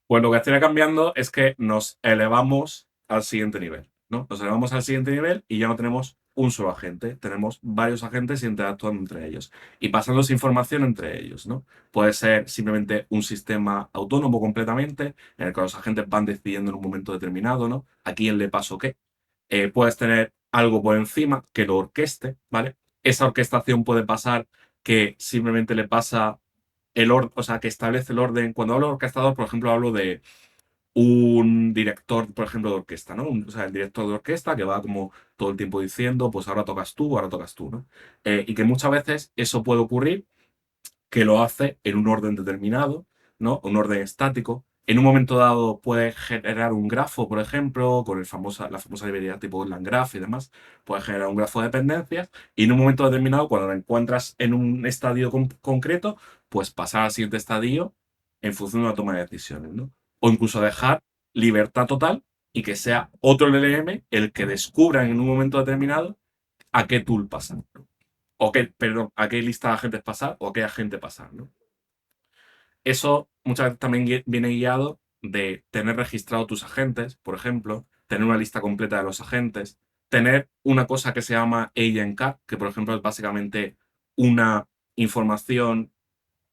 Pues lo que estaría cambiando es que nos elevamos al siguiente nivel, ¿no? Nos elevamos al siguiente nivel y ya no tenemos un solo agente, tenemos varios agentes interactuando entre ellos y pasándose información entre ellos, ¿no? Puede ser simplemente un sistema autónomo completamente, en el que los agentes van decidiendo en un momento determinado, ¿no? A quién le paso qué. Puedes tener algo por encima que lo orqueste, ¿vale? Esa orquestación puede pasar que simplemente le pasa el orden, o sea, que establece el orden. Cuando hablo de orquestador, por ejemplo, hablo de un director, por ejemplo, de orquesta, ¿no? O sea, el director de orquesta que va como todo el tiempo diciendo, pues ahora tocas tú, ¿no? Y que muchas veces eso puede ocurrir que lo hace en un orden determinado, ¿no? Un orden estático. En un momento dado puede generar un grafo, por ejemplo, con la famosa librería tipo LangGraph y demás. Puede generar un grafo de dependencias y en un momento determinado, cuando lo encuentras en un estadio concreto, pues pasar al siguiente estadio en función de la toma de decisiones, ¿no? O incluso dejar libertad total y que sea otro LLM el que descubra en un momento determinado a qué tool pasar, ¿no? O qué, perdón, a qué lista de agentes pasar o a qué agente pasar, ¿no? Eso muchas veces también viene guiado de tener registrado tus agentes, por ejemplo, tener una lista completa de los agentes, tener una cosa que se llama agent card, que por ejemplo es básicamente una información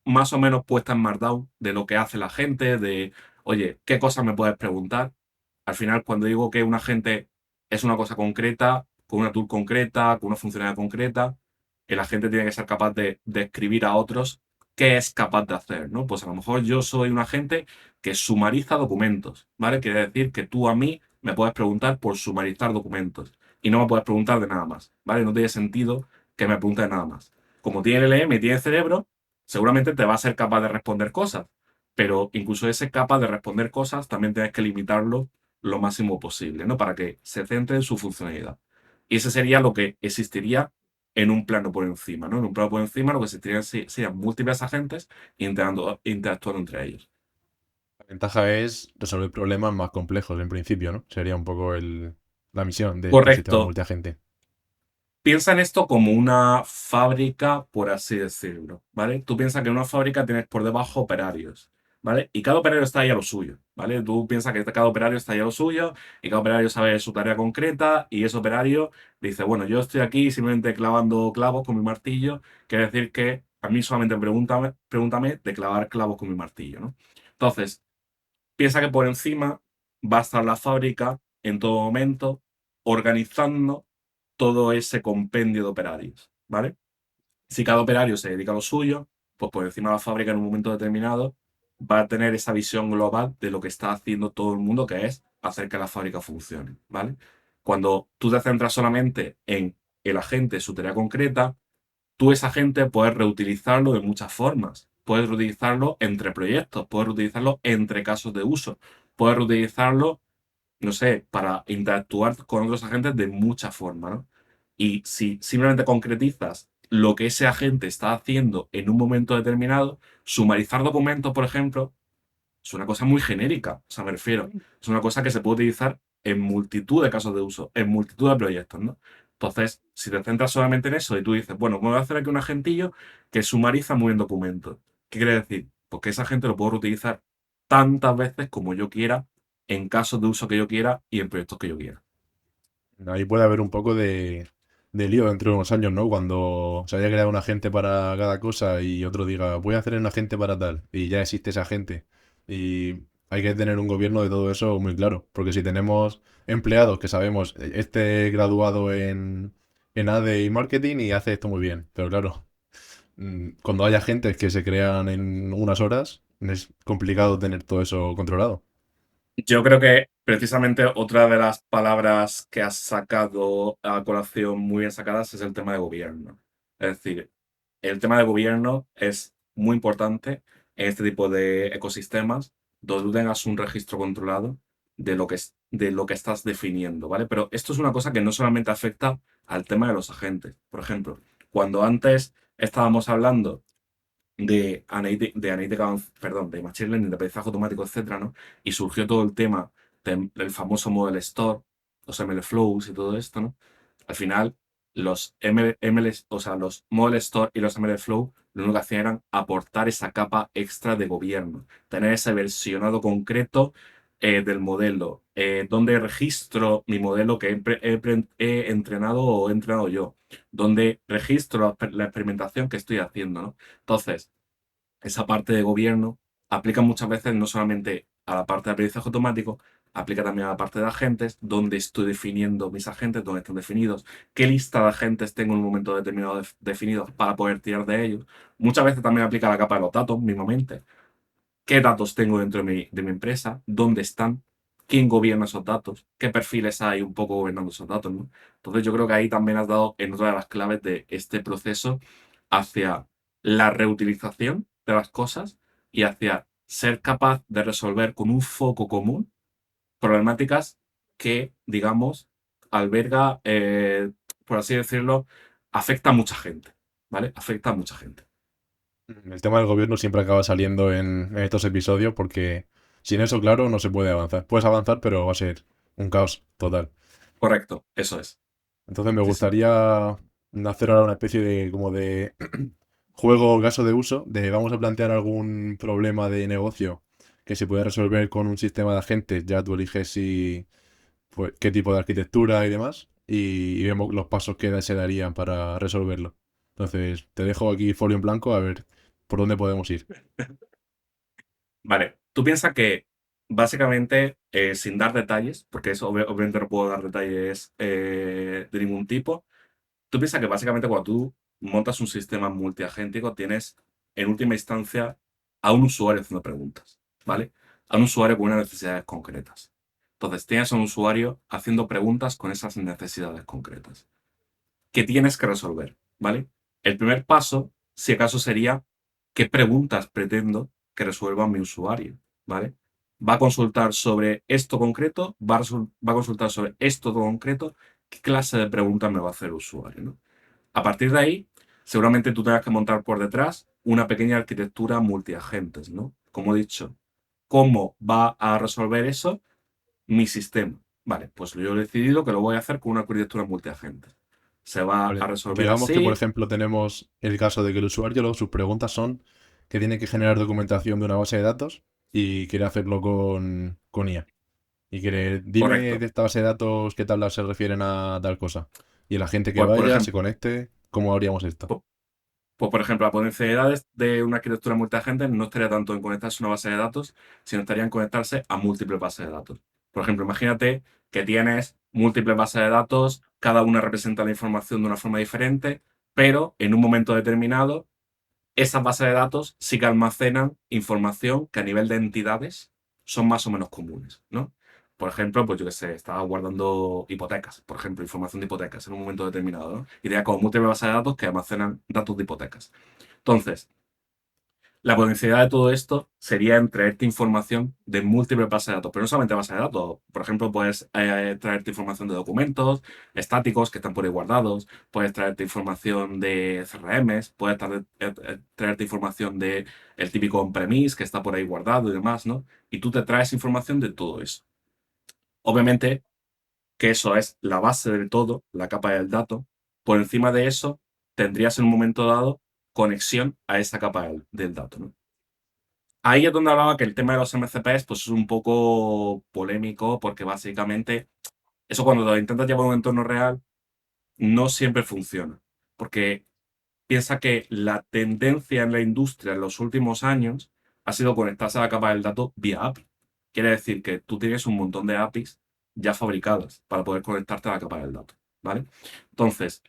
más o menos puesta en Markdown de lo que hace la gente, de, oye, ¿qué cosas me puedes preguntar? Al final, cuando digo que un agente es una cosa concreta, con una tool concreta, con una funcionalidad concreta, el agente tiene que ser capaz de escribir a otros qué es capaz de hacer, ¿no? Pues a lo mejor yo soy un agente que sumariza documentos, ¿vale? Quiere decir que tú a mí me puedes preguntar por sumarizar documentos y no me puedes preguntar de nada más, ¿vale? No tiene sentido que me preguntes de nada más. Como tiene LM y tiene cerebro, seguramente te va a ser capaz de responder cosas, pero incluso ese capaz de responder cosas también tienes que limitarlo lo máximo posible, ¿no? Para que se centre en su funcionalidad. Y ese sería lo que existiría en un plano por encima, ¿no? En un plano por encima lo que existirían serían múltiples agentes interactuando entre ellos. La ventaja es resolver problemas más complejos en principio, ¿no? Sería un poco la misión de estos sistemas Correcto. multiagente. Piensa en esto como una fábrica, por así decirlo, ¿vale? Tú piensas que en una fábrica tienes por debajo operarios, ¿vale? Y cada operario está ahí a lo suyo, ¿vale? Tú piensas que cada operario está ahí a lo suyo y cada operario sabe su tarea concreta y ese operario dice, bueno, yo estoy aquí simplemente clavando clavos con mi martillo, quiere decir que a mí solamente pregúntame de clavar clavos con mi martillo, ¿no? Entonces, piensa que por encima va a estar la fábrica en todo momento organizando todo ese compendio de operarios, ¿vale? Si cada operario se dedica a lo suyo, pues por encima de la fábrica en un momento determinado va a tener esa visión global de lo que está haciendo todo el mundo, que es hacer que la fábrica funcione, ¿vale? Cuando tú te centras solamente en el agente, su tarea concreta, tú ese agente puedes reutilizarlo de muchas formas. puedes reutilizarlo entre proyectos, puedes reutilizarlo entre casos de uso, puedes reutilizarlo, no sé, para interactuar con otros agentes de muchas formas, ¿no? Y si simplemente concretizas lo que ese agente está haciendo en un momento determinado, sumarizar documentos, por ejemplo, es una cosa muy genérica, o sea, me refiero, es una cosa que se puede utilizar en multitud de casos de uso, en multitud de proyectos, ¿no? Entonces, si te centras solamente en eso y tú dices, bueno, me voy a hacer aquí un agentillo que sumariza muy bien documentos. ¿Qué quiere decir? Pues que ese agente lo puedo reutilizar tantas veces como yo quiera, en casos de uso que yo quiera y en proyectos que yo quiera. Ahí puede haber un poco de lío dentro de unos años, ¿no? Cuando se haya creado un agente para cada cosa y otro diga, voy a hacer un agente para tal, y ya existe ese agente. Y hay que tener un gobierno de todo eso muy claro, porque si tenemos empleados que sabemos, este graduado en AD y marketing y hace esto muy bien, pero claro, cuando haya agentes que se crean en unas horas, es complicado tener todo eso controlado. Yo creo que precisamente otra de las palabras que has sacado a colación muy bien sacadas es el tema de gobierno. Es decir, el tema de gobierno es muy importante en este tipo de ecosistemas donde tú tengas un registro controlado de lo que estás definiendo, ¿vale? Pero esto es una cosa que no solamente afecta al tema de los agentes. Por ejemplo, cuando antes estábamos hablando de Machine Learning, de aprendizaje automático, etcétera, ¿no? Y surgió todo el tema del famoso Model Store, los ML Flows y todo esto, ¿no? Al final, o sea, los Model Store y los ML Flow lo único que hacían era aportar esa capa extra de gobierno, tener ese versionado concreto del modelo, donde registro mi modelo que he entrenado o he entrenado yo, donde registro la experimentación que estoy haciendo, ¿no? Entonces, esa parte de gobierno aplica muchas veces no solamente a la parte de aprendizaje automático, aplica también a la parte de agentes, donde estoy definiendo mis agentes, dónde están definidos, qué lista de agentes tengo en un momento determinado definidos para poder tirar de ellos. Muchas veces también aplica a la capa de los datos mismamente. ¿Qué datos tengo dentro de mi empresa? ¿Dónde están? ¿Quién gobierna esos datos? ¿Qué perfiles hay un poco gobernando esos datos? ¿No? Entonces yo creo que ahí también has dado en otra de las claves de este proceso hacia la reutilización de las cosas y hacia ser capaz de resolver con un foco común problemáticas que, digamos, alberga, por así decirlo, afecta a mucha gente, ¿vale? Afecta a mucha gente. El tema del gobierno siempre acaba saliendo en estos episodios porque sin eso, claro, no se puede avanzar. Puedes avanzar, pero va a ser un caos total. Correcto, eso es. Entonces me Sí, sí. gustaría hacer ahora una especie de como de juego caso de uso, de vamos a plantear algún problema de negocio que se puede resolver con un sistema de agentes, ya tú eliges si pues, qué tipo de arquitectura y demás, y vemos los pasos que se darían para resolverlo. Entonces, te dejo aquí folio en blanco a ver por dónde podemos ir. Vale, tú piensas que básicamente, sin dar detalles, porque eso obviamente no puedo dar detalles de ningún tipo, tú piensas que básicamente cuando tú montas un sistema multiagéntico tienes en última instancia a un usuario haciendo preguntas, ¿vale? A un usuario con unas necesidades concretas. Entonces tienes a un usuario haciendo preguntas con esas necesidades concretas que tienes que resolver, ¿vale? El primer paso, si acaso, sería qué preguntas pretendo que resuelva mi usuario, ¿vale? Va a consultar sobre esto concreto, va a consultar sobre esto concreto, qué clase de preguntas me va a hacer el usuario, ¿no? A partir de ahí, seguramente tú tengas que montar por detrás una pequeña arquitectura multiagentes, ¿no? Como he dicho, ¿cómo va a resolver eso mi sistema? Vale, pues yo he decidido que lo voy a hacer con una arquitectura multiagentes. Se va a Vale, resolver digamos que, por así. ejemplo, tenemos el caso de que el usuario, sus preguntas son que tiene que generar documentación de una base de datos y quiere hacerlo con IA. Y quiere, dime de Correcto. esta base de datos qué tablas se refieren a tal cosa. Y la gente que Pues, por vaya, se ejemplo, conecte, ¿cómo haríamos esto? pues, por ejemplo, la potencialidad de una arquitectura multiagente no estaría tanto en conectarse a una base de datos, sino estaría en conectarse a múltiples bases de datos. Por ejemplo, imagínate que tienes múltiples bases de datos, cada una representa la información de una forma diferente, pero en un momento determinado, esas bases de datos sí que almacenan información que a nivel de entidades son más o menos comunes, ¿no? Por ejemplo, pues yo qué sé, estaba guardando hipotecas, por ejemplo, información de hipotecas en un momento determinado, ¿no? Y tenía como múltiples bases de datos que almacenan datos de hipotecas. Entonces, La potencialidad de todo esto sería en traerte información de múltiples bases de datos, pero no solamente bases de datos. Por ejemplo, puedes traerte información de documentos estáticos que están por ahí guardados, puedes traerte información de CRMs, puedes traerte información de el típico on-premise que está por ahí guardado y demás, ¿no? Y tú te traes información de todo eso. Obviamente que eso es la base del todo, la capa del dato. Por encima de eso, tendrías en un momento dado conexión a esa capa del dato, ¿no? Ahí es donde hablaba que el tema de los MCPs pues, es un poco polémico porque básicamente eso cuando lo intentas llevar a un entorno real no siempre funciona. Porque piensa que la tendencia en la industria en los últimos años ha sido conectarse a la capa del dato vía API. Quiere decir que tú tienes un montón de APIs ya fabricadas para poder conectarte a la capa del dato, ¿vale? Entonces,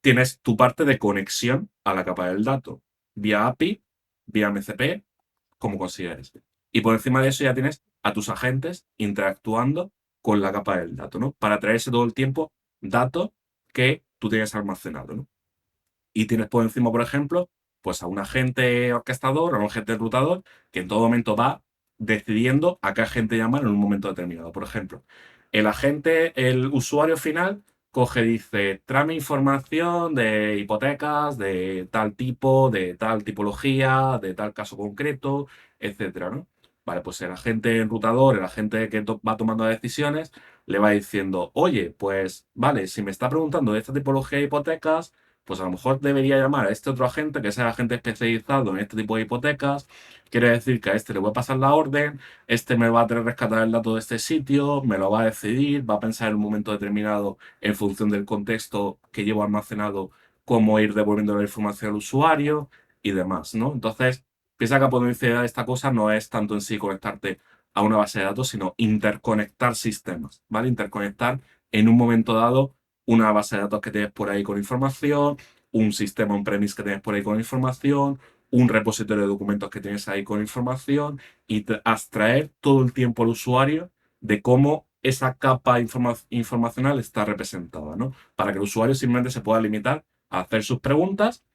tienes tu parte de conexión a la capa del dato vía API, vía MCP, como consideres. Y por encima de eso ya tienes a tus agentes interactuando con la capa del dato, ¿no? Para traerse todo el tiempo datos que tú tienes almacenado, ¿no? Y tienes por encima, por ejemplo, pues a un agente orquestador o a un agente enrutador que en todo momento va decidiendo a qué agente llamar en un momento determinado. Por ejemplo, el agente, el usuario final, coge y dice, tráeme información de hipotecas de tal tipo, de tal tipología, de tal caso concreto, etcétera, ¿no? Vale, pues el agente enrutador, el agente que va tomando decisiones, le va diciendo, oye, pues vale, si me está preguntando de esta tipología de hipotecas, pues a lo mejor debería llamar a este otro agente, que sea agente especializado en este tipo de hipotecas. Quiere decir que a este le voy a pasar la orden, este me va a tener que rescatar el dato de este sitio, me lo va a decidir, va a pensar en un momento determinado en función del contexto que llevo almacenado, cómo ir devolviendo la información al usuario y demás, ¿no? Entonces, piensa que la potencialidad de esta cosa no es tanto en sí conectarte a una base de datos, sino interconectar sistemas, ¿vale? Interconectar en un momento dado una base de datos que tienes por ahí con información, un sistema on-premise que tienes por ahí con información, un repositorio de documentos que tienes ahí con información y abstraer todo el tiempo al usuario de cómo esa capa informacional está representada, ¿no? Para que el usuario simplemente se pueda limitar a hacer sus preguntas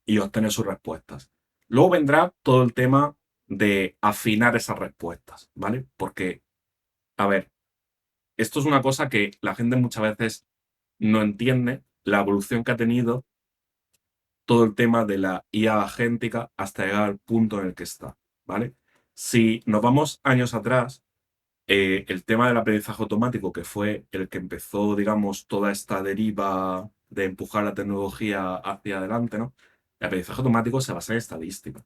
y obtener sus respuestas. Luego vendrá todo el tema de afinar esas respuestas, ¿vale? Porque, a ver, esto es una cosa que la gente muchas veces no entiende, la evolución que ha tenido todo el tema de la IA agéntica hasta llegar al punto en el que está, ¿vale? Si nos vamos años atrás, el tema del aprendizaje automático, que fue el que empezó, digamos, toda esta deriva de empujar la tecnología hacia adelante, ¿no? El aprendizaje automático se basa en estadística.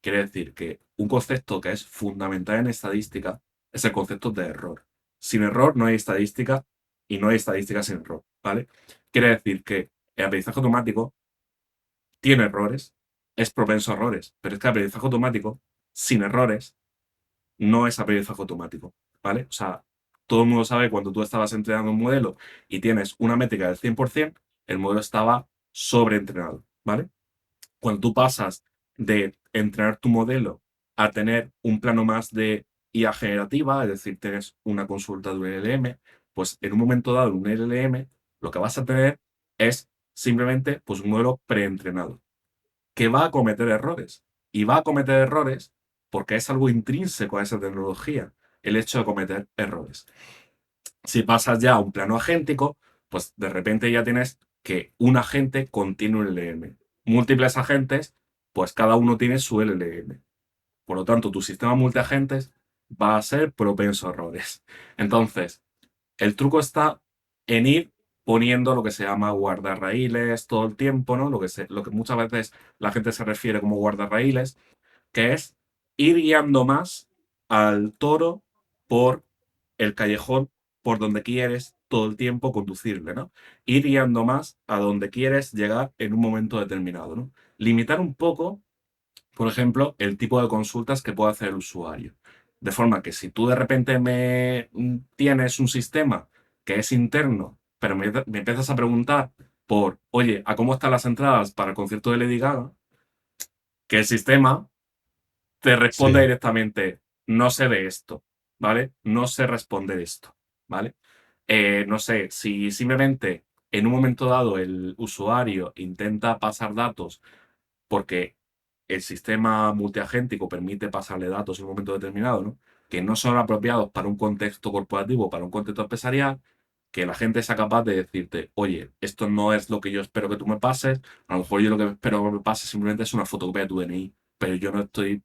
Quiere decir que un concepto que es fundamental en estadística es el concepto de error. Sin error no hay estadística y no hay estadística sin error, ¿vale? Quiere decir que el aprendizaje automático tiene errores, es propenso a errores, pero es que el aprendizaje automático sin errores no es aprendizaje automático, ¿vale? O sea, todo el mundo sabe que cuando tú estabas entrenando un modelo y tienes una métrica del 100%, el modelo estaba sobreentrenado, ¿vale? Cuando tú pasas de entrenar tu modelo a tener un plano más de IA generativa, es decir, tienes una consulta de un LLM, pues en un momento dado, en un LLM, lo que vas a tener es simplemente pues, un modelo preentrenado que va a cometer errores. Y va a cometer errores porque es algo intrínseco a esa tecnología, el hecho de cometer errores. Si pasas ya a un plano agéntico, pues de repente ya tienes que un agente contiene un LLM. Múltiples agentes, pues cada uno tiene su LLM. Por lo tanto, tu sistema multiagentes va a ser propenso a errores. Entonces, el truco está en ir poniendo lo que se llama guardarraíles todo el tiempo, ¿no? Lo que muchas veces la gente se refiere como guardarraíles, que es ir guiando más al toro por el callejón por donde quieres todo el tiempo conducirle, ¿no? Ir guiando más a donde quieres llegar en un momento determinado, ¿no? Limitar un poco, por ejemplo, el tipo de consultas que puede hacer el usuario. De forma que si tú de repente tienes un sistema que es interno, pero me empiezas a preguntar por, oye, ¿a cómo están las entradas para el concierto de Lady Gaga? Que el sistema te responde Sí, directamente, no sé de esto, ¿vale? No sé responder esto, ¿vale? No sé, si simplemente en un momento dado el usuario intenta pasar datos porque el sistema multiagéntico permite pasarle datos en un momento determinado, ¿no? Que no son apropiados para un contexto corporativo, para un contexto empresarial, que la gente sea capaz de decirte, oye, esto no es lo que yo espero que tú me pases, a lo mejor yo lo que espero que me pases simplemente es una fotocopia de tu DNI, pero yo no estoy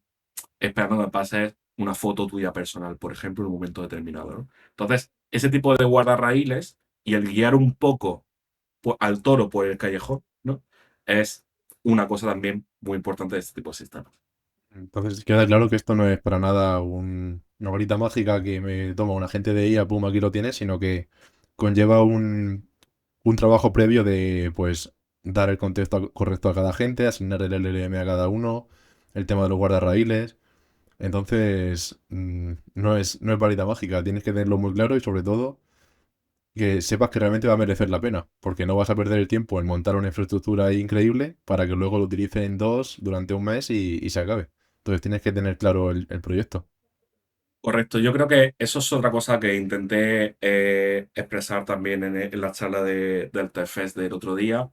esperando que me pases una foto tuya personal, por ejemplo, en un momento determinado, ¿no? Entonces, ese tipo de guardarraíles y el guiar un poco al toro por el callejón, ¿no? Es una cosa también muy importante de este tipo de sistemas. Entonces queda claro que esto no es para nada una varita mágica que me toma un agente de IA, pum, aquí lo tienes, sino que conlleva un trabajo previo de, pues, dar el contexto correcto a cada agente, asignar el LLM a cada uno, el tema de los guardarraíles. Entonces, no es varita mágica, tienes que tenerlo muy claro y sobre todo que sepas que realmente va a merecer la pena, porque no vas a perder el tiempo en montar una infraestructura ahí increíble para que luego lo utilicen dos durante un mes y se acabe. Entonces tienes que tener claro el proyecto. Correcto, yo creo que eso es otra cosa que intenté expresar también en la charla del TFES del otro día.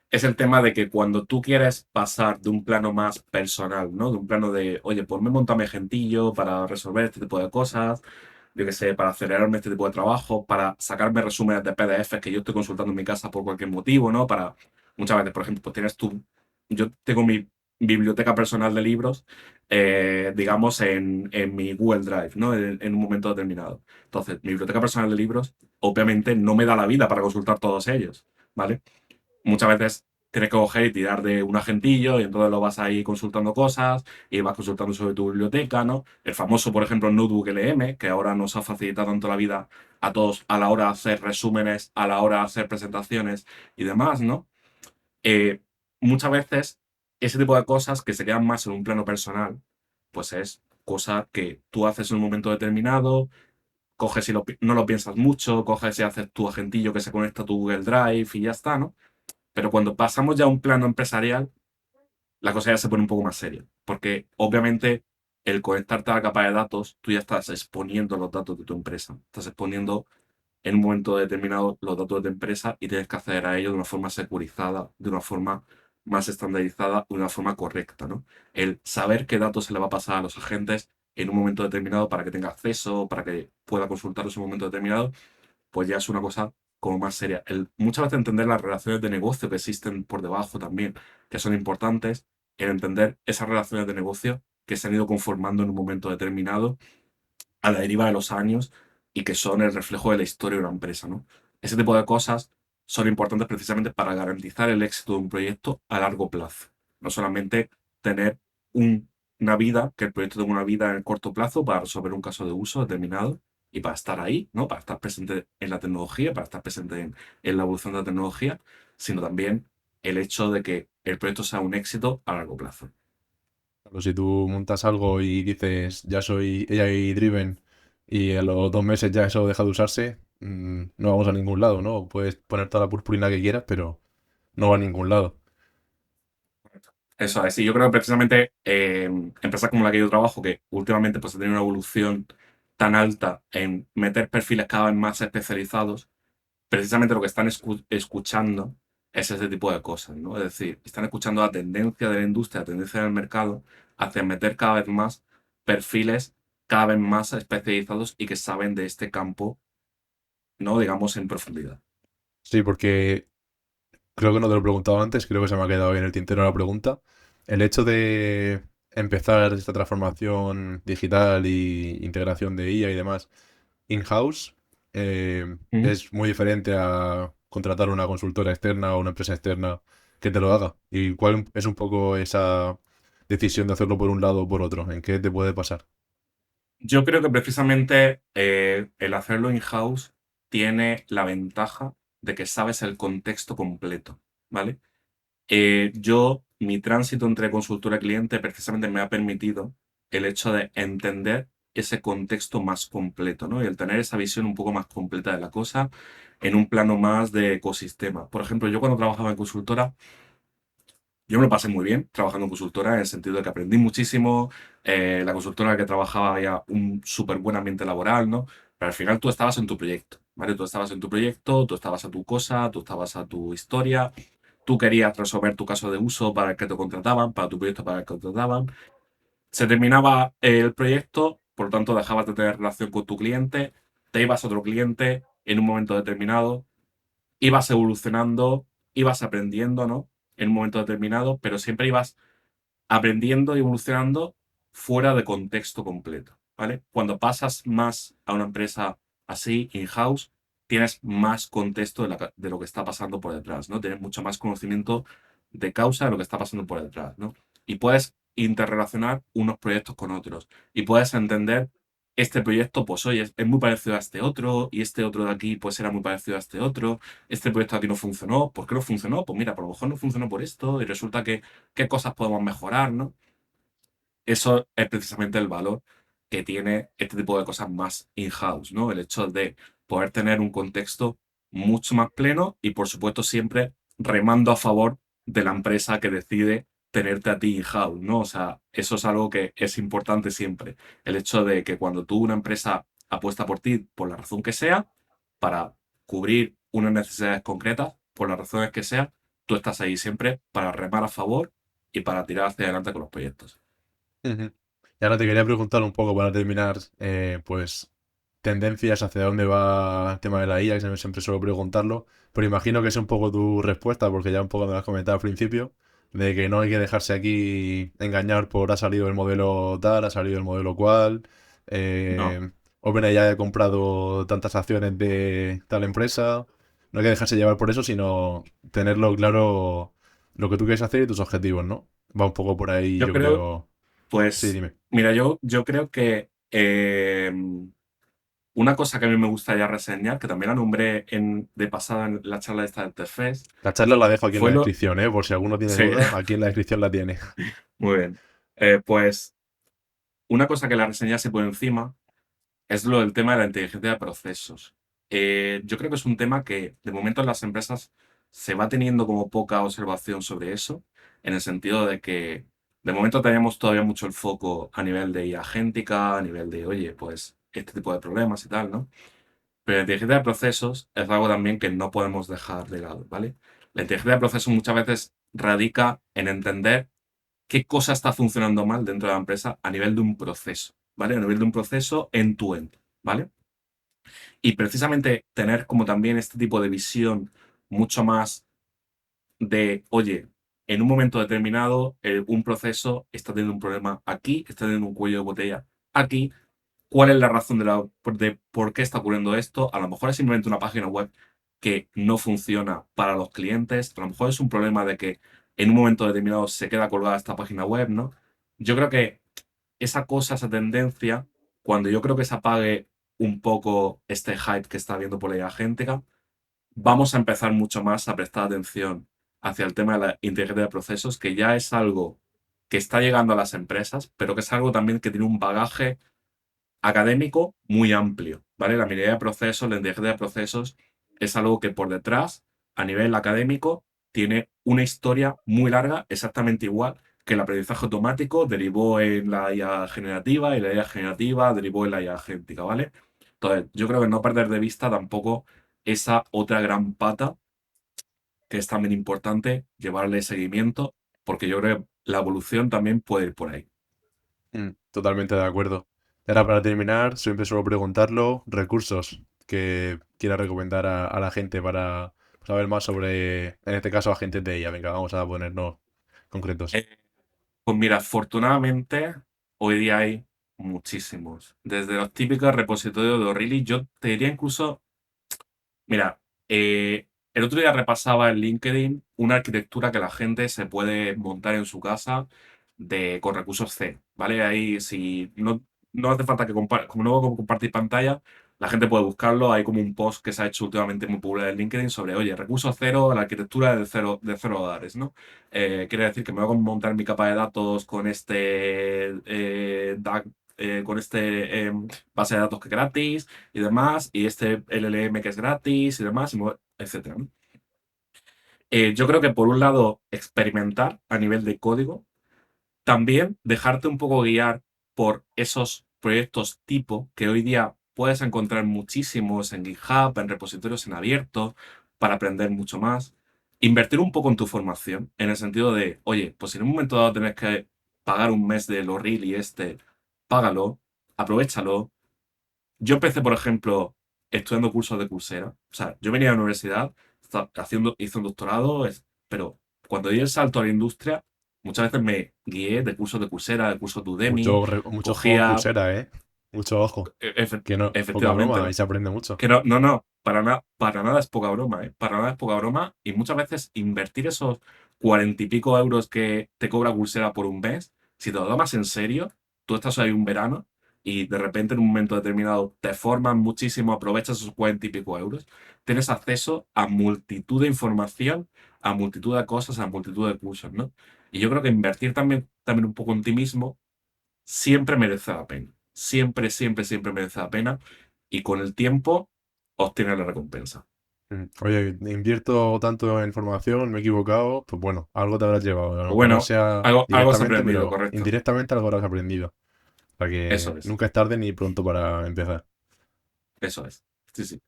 Es el tema de que cuando tú quieres pasar de un plano más personal, ¿no? De un plano de, oye, pues me montame gentillo para resolver este tipo de cosas, yo qué sé, para acelerarme este tipo de trabajo, para sacarme resúmenes de PDFs que yo estoy consultando en mi casa por cualquier motivo, ¿no? Para, muchas veces, por ejemplo, pues tienes tú, yo tengo mi biblioteca personal de libros, digamos, en mi Google Drive, ¿no? En un momento determinado. Entonces, mi biblioteca personal de libros, obviamente, no me da la vida para consultar todos ellos, ¿vale? Muchas veces tienes que coger y tirar de un agentillo y entonces lo vas ahí consultando cosas y vas consultando sobre tu biblioteca, ¿no? El famoso, por ejemplo, Notebook LM, que ahora nos ha facilitado tanto la vida a todos a la hora de hacer resúmenes, a la hora de hacer presentaciones y demás, ¿no? Eh, Muchas veces ese tipo de cosas que se quedan más en un plano personal, pues es cosa que tú haces en un momento determinado, coges y no lo piensas mucho, coges y haces tu agentillo que se conecta a tu Google Drive y ya está, ¿no? Pero cuando pasamos ya a un plano empresarial, la cosa ya se pone un poco más seria. Porque obviamente el conectarte a la capa de datos, tú ya estás exponiendo los datos de tu empresa. Estás exponiendo en un momento determinado los datos de tu empresa y tienes que acceder a ellos de una forma securizada, de una forma más estandarizada, de una forma correcta, ¿no? El saber qué datos se le va a pasar a los agentes en un momento determinado para que tenga acceso, para que pueda consultarlos en un momento determinado, pues ya es una cosa como más seria. Muchas veces entender las relaciones de negocio que existen por debajo también, que son importantes, el entender esas relaciones de negocio que se han ido conformando en un momento determinado a la deriva de los años y que son el reflejo de la historia de una empresa, ¿no? Ese tipo de cosas son importantes precisamente para garantizar el éxito de un proyecto a largo plazo. No solamente tener una vida, que el proyecto tenga una vida en el corto plazo para resolver un caso de uso determinado y para estar ahí, ¿no? Para estar presente en la tecnología, para estar presente en la evolución de la tecnología, sino también el hecho de que el proyecto sea un éxito a largo plazo. Claro, si tú montas algo y dices, ya soy AI driven y a los 2 meses ya eso deja de usarse, no vamos a ningún lado, ¿no? Puedes poner toda la purpurina que quieras, pero no va a ningún lado. Eso es, sí, yo creo que precisamente empresas como la que yo trabajo, que últimamente pues ha tenido una evolución tan alta en meter perfiles cada vez más especializados, precisamente lo que están escuchando es ese tipo de cosas, ¿no? Es decir, están escuchando la tendencia de la industria, la tendencia del mercado hacia meter cada vez más perfiles cada vez más especializados y que saben de este campo, ¿no? Digamos, en profundidad. Sí, porque creo que no te lo he preguntado antes, creo que se me ha quedado en el tintero la pregunta. El hecho de empezar esta transformación digital y integración de IA y demás in-house Ujú. es muy diferente a contratar una consultora externa o una empresa externa que te lo haga. ¿Y cuál es un poco esa decisión de hacerlo por un lado o por otro? ¿En qué te puede pasar? Yo creo que precisamente el hacerlo in-house tiene la ventaja de que sabes el contexto completo, ¿vale? Mi tránsito entre consultora y cliente precisamente me ha permitido el hecho de entender ese contexto más completo, ¿no? Y el tener esa visión un poco más completa de la cosa en un plano más de ecosistema. Por ejemplo, yo cuando trabajaba en consultora, yo me lo pasé muy bien trabajando en consultora, en el sentido de que aprendí muchísimo. La consultora en la que trabajaba había un súper buen ambiente laboral, ¿no? Pero al final tú estabas en tu proyecto, ¿vale? Tú estabas en tu proyecto, tú estabas a tu cosa, tú estabas a tu historia. tú querías resolver tu caso de uso para el que te contrataban, para tu proyecto para el que te contrataban. Se terminaba el proyecto, por lo tanto dejabas de tener relación con tu cliente, te ibas a otro cliente en un momento determinado, ibas evolucionando, ibas aprendiendo, ¿no? En un momento determinado, pero siempre ibas aprendiendo y evolucionando fuera de contexto completo, ¿vale? Cuando pasas más a una empresa así, in-house, tienes más contexto de lo que está pasando por detrás, ¿no? Tienes mucho más conocimiento de causa de lo que está pasando por detrás, ¿no? Y puedes interrelacionar unos proyectos con otros y puedes entender este proyecto, pues oye, es muy parecido a este otro y este otro de aquí pues era muy parecido a este otro, este proyecto aquí no funcionó, ¿por qué no funcionó? Pues mira, por lo mejor no funcionó por esto y resulta que qué cosas podemos mejorar, ¿no? Eso es precisamente el valor que tiene este tipo de cosas más in-house, ¿no? El hecho de poder tener un contexto mucho más pleno y, por supuesto, siempre remando a favor de la empresa que decide tenerte a ti in-house, ¿no? O sea, eso es algo que es importante siempre. El hecho de que cuando tú, una empresa, apuesta por ti, por la razón que sea, para cubrir unas necesidades concretas, por las razones que sea, tú estás ahí siempre para remar a favor y para tirar hacia adelante con los proyectos. Ujú. Y ahora te quería preguntar un poco para terminar, pues, tendencias hacia dónde va el tema de la IA, que siempre suelo preguntarlo, pero imagino que es un poco tu respuesta, porque ya un poco me lo has comentado al principio, de que no hay que dejarse aquí engañar por ha salido el modelo tal, ha salido el modelo cual, No, OpenAI ha comprado tantas acciones de tal empresa, no hay que dejarse llevar por eso, sino tenerlo claro lo que tú quieres hacer y tus objetivos, ¿no? Va un poco por ahí, yo yo creo, creo. Sí, pues, dime. mira, yo creo que una cosa que a mí me gustaría reseñar, que también la nombré de pasada en la charla esta de TFES, La charla la dejo aquí en fue la lo... descripción, ¿eh? Por si alguno tiene Sí, duda, aquí en la descripción la tiene. muy bien. Pues una cosa que la reseñase por encima es lo del tema de la inteligencia de procesos. Yo creo que es un tema que de momento en las empresas se va teniendo como poca observación sobre eso, en el sentido de que de momento tenemos todavía mucho el foco a nivel de IA agéntica, a nivel de, oye, pues este tipo de problemas y tal, ¿no? Pero la inteligencia de procesos es algo también que no podemos dejar de lado, ¿vale? La inteligencia de procesos muchas veces radica en entender qué cosa está funcionando mal dentro de la empresa a nivel de un proceso, ¿vale? A nivel de un proceso end-to-end, ¿vale? Y precisamente tener como también este tipo de visión mucho más de, oye, en un momento determinado un proceso está teniendo un problema aquí, está teniendo un cuello de botella aquí, ¿cuál es la razón de por qué está ocurriendo esto? A lo mejor es simplemente una página web que no funciona para los clientes, a lo mejor es un problema de que en un momento determinado se queda colgada esta página web, ¿no? Yo creo que esa cosa, esa tendencia, cuando yo creo que se apague un poco este hype que está habiendo por la IA agéntica, vamos a empezar mucho más a prestar atención hacia el tema de la inteligencia de procesos, que ya es algo que está llegando a las empresas, pero que es algo también que tiene un bagaje académico muy amplio, ¿vale? La minería de procesos, la inteligencia de procesos es algo que por detrás, a nivel académico, tiene una historia muy larga, exactamente igual que el aprendizaje automático derivó en la IA generativa y la IA generativa derivó en la IA agéntica, ¿vale? Entonces, yo creo que no perder de vista tampoco esa otra gran pata que es también importante llevarle seguimiento, porque yo creo que la evolución también puede ir por ahí. Totalmente de acuerdo. Y ahora para terminar, siempre suelo preguntarlo, recursos que quiera recomendar a la gente para saber más sobre, en este caso, agentes de IA. Venga, vamos a ponernos concretos. Eh, Pues mira, afortunadamente hoy día hay muchísimos. Desde los típicos repositorios de O'Reilly, yo te diría incluso, mira, el otro día repasaba en LinkedIn una arquitectura que la gente se puede montar en su casa con recursos C, ¿vale? Ahí si no hace falta que como no voy a compartir pantalla, la gente puede buscarlo. Hay como un post que se ha hecho últimamente muy popular en LinkedIn sobre, oye, recursos cero, la arquitectura de cero dólares, ¿no? Quiere decir que me voy a montar mi capa de datos con con este base de datos que es gratis y demás, y este LLM que es gratis y demás, etcétera, ¿no? Yo creo que por un lado, experimentar a nivel de código, también dejarte un poco guiar por esos proyectos tipo que hoy día puedes encontrar muchísimos en GitHub, en repositorios en abierto, para aprender mucho más. invertir un poco en tu formación, en el sentido de, oye, pues si en un momento dado tenés que pagar un mes de los y págalo, aprovéchalo. Yo empecé, por ejemplo, estudiando cursos de Coursera. O sea, yo venía a la universidad, hice un doctorado, pero cuando di el salto a la industria, muchas veces me guié de cursos de Coursera, de cursos de Udemy, Mucho juego cogía, Coursera, ¿eh? Mucho ojo. Que no, poca efectivamente, broma, ahí se aprende mucho. que no, para nada es poca broma, ¿eh? Para nada es poca broma. Y muchas veces invertir esos 40 y pico euros que te cobra Coursera por un mes, si te lo tomas en serio, tú estás ahí un verano y de repente en un momento determinado te formas muchísimo, aprovechas esos 40 y pico euros, tienes acceso a multitud de información, a multitud de cosas, a multitud de cursos, ¿no? Y yo creo que invertir también un poco en ti mismo siempre merece la pena. Siempre, siempre, siempre merece la pena. Y con el tiempo obtienes la recompensa. Oye, invierto tanto en formación, me he equivocado, pues bueno, algo te habrás llevado, Pues aunque no bueno, sea algo has directamente, aprendido, pero correcto. indirectamente algo habrás aprendido. O sea Eso que es, nunca es tarde ni pronto para empezar. eso es. Sí, sí.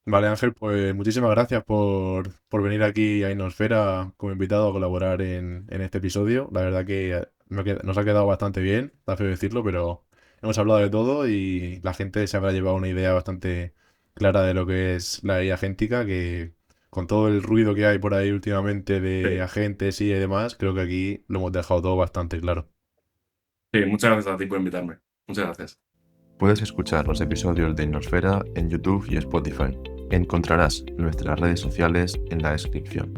Vale, Ángel, pues muchísimas gracias por venir aquí a Inosfera como invitado a colaborar en este episodio. La verdad que nos ha quedado bastante bien, da feo decirlo, pero hemos hablado de todo y la gente se habrá llevado una idea bastante clara de lo que es la IA agéntica, que con todo el ruido que hay por ahí últimamente de Sí, agentes y demás, creo que aquí lo hemos dejado todo bastante claro. sí, muchas gracias a ti por invitarme. Muchas gracias. Puedes escuchar los episodios de Inosfera en YouTube y Spotify. Encontrarás nuestras redes sociales en la descripción.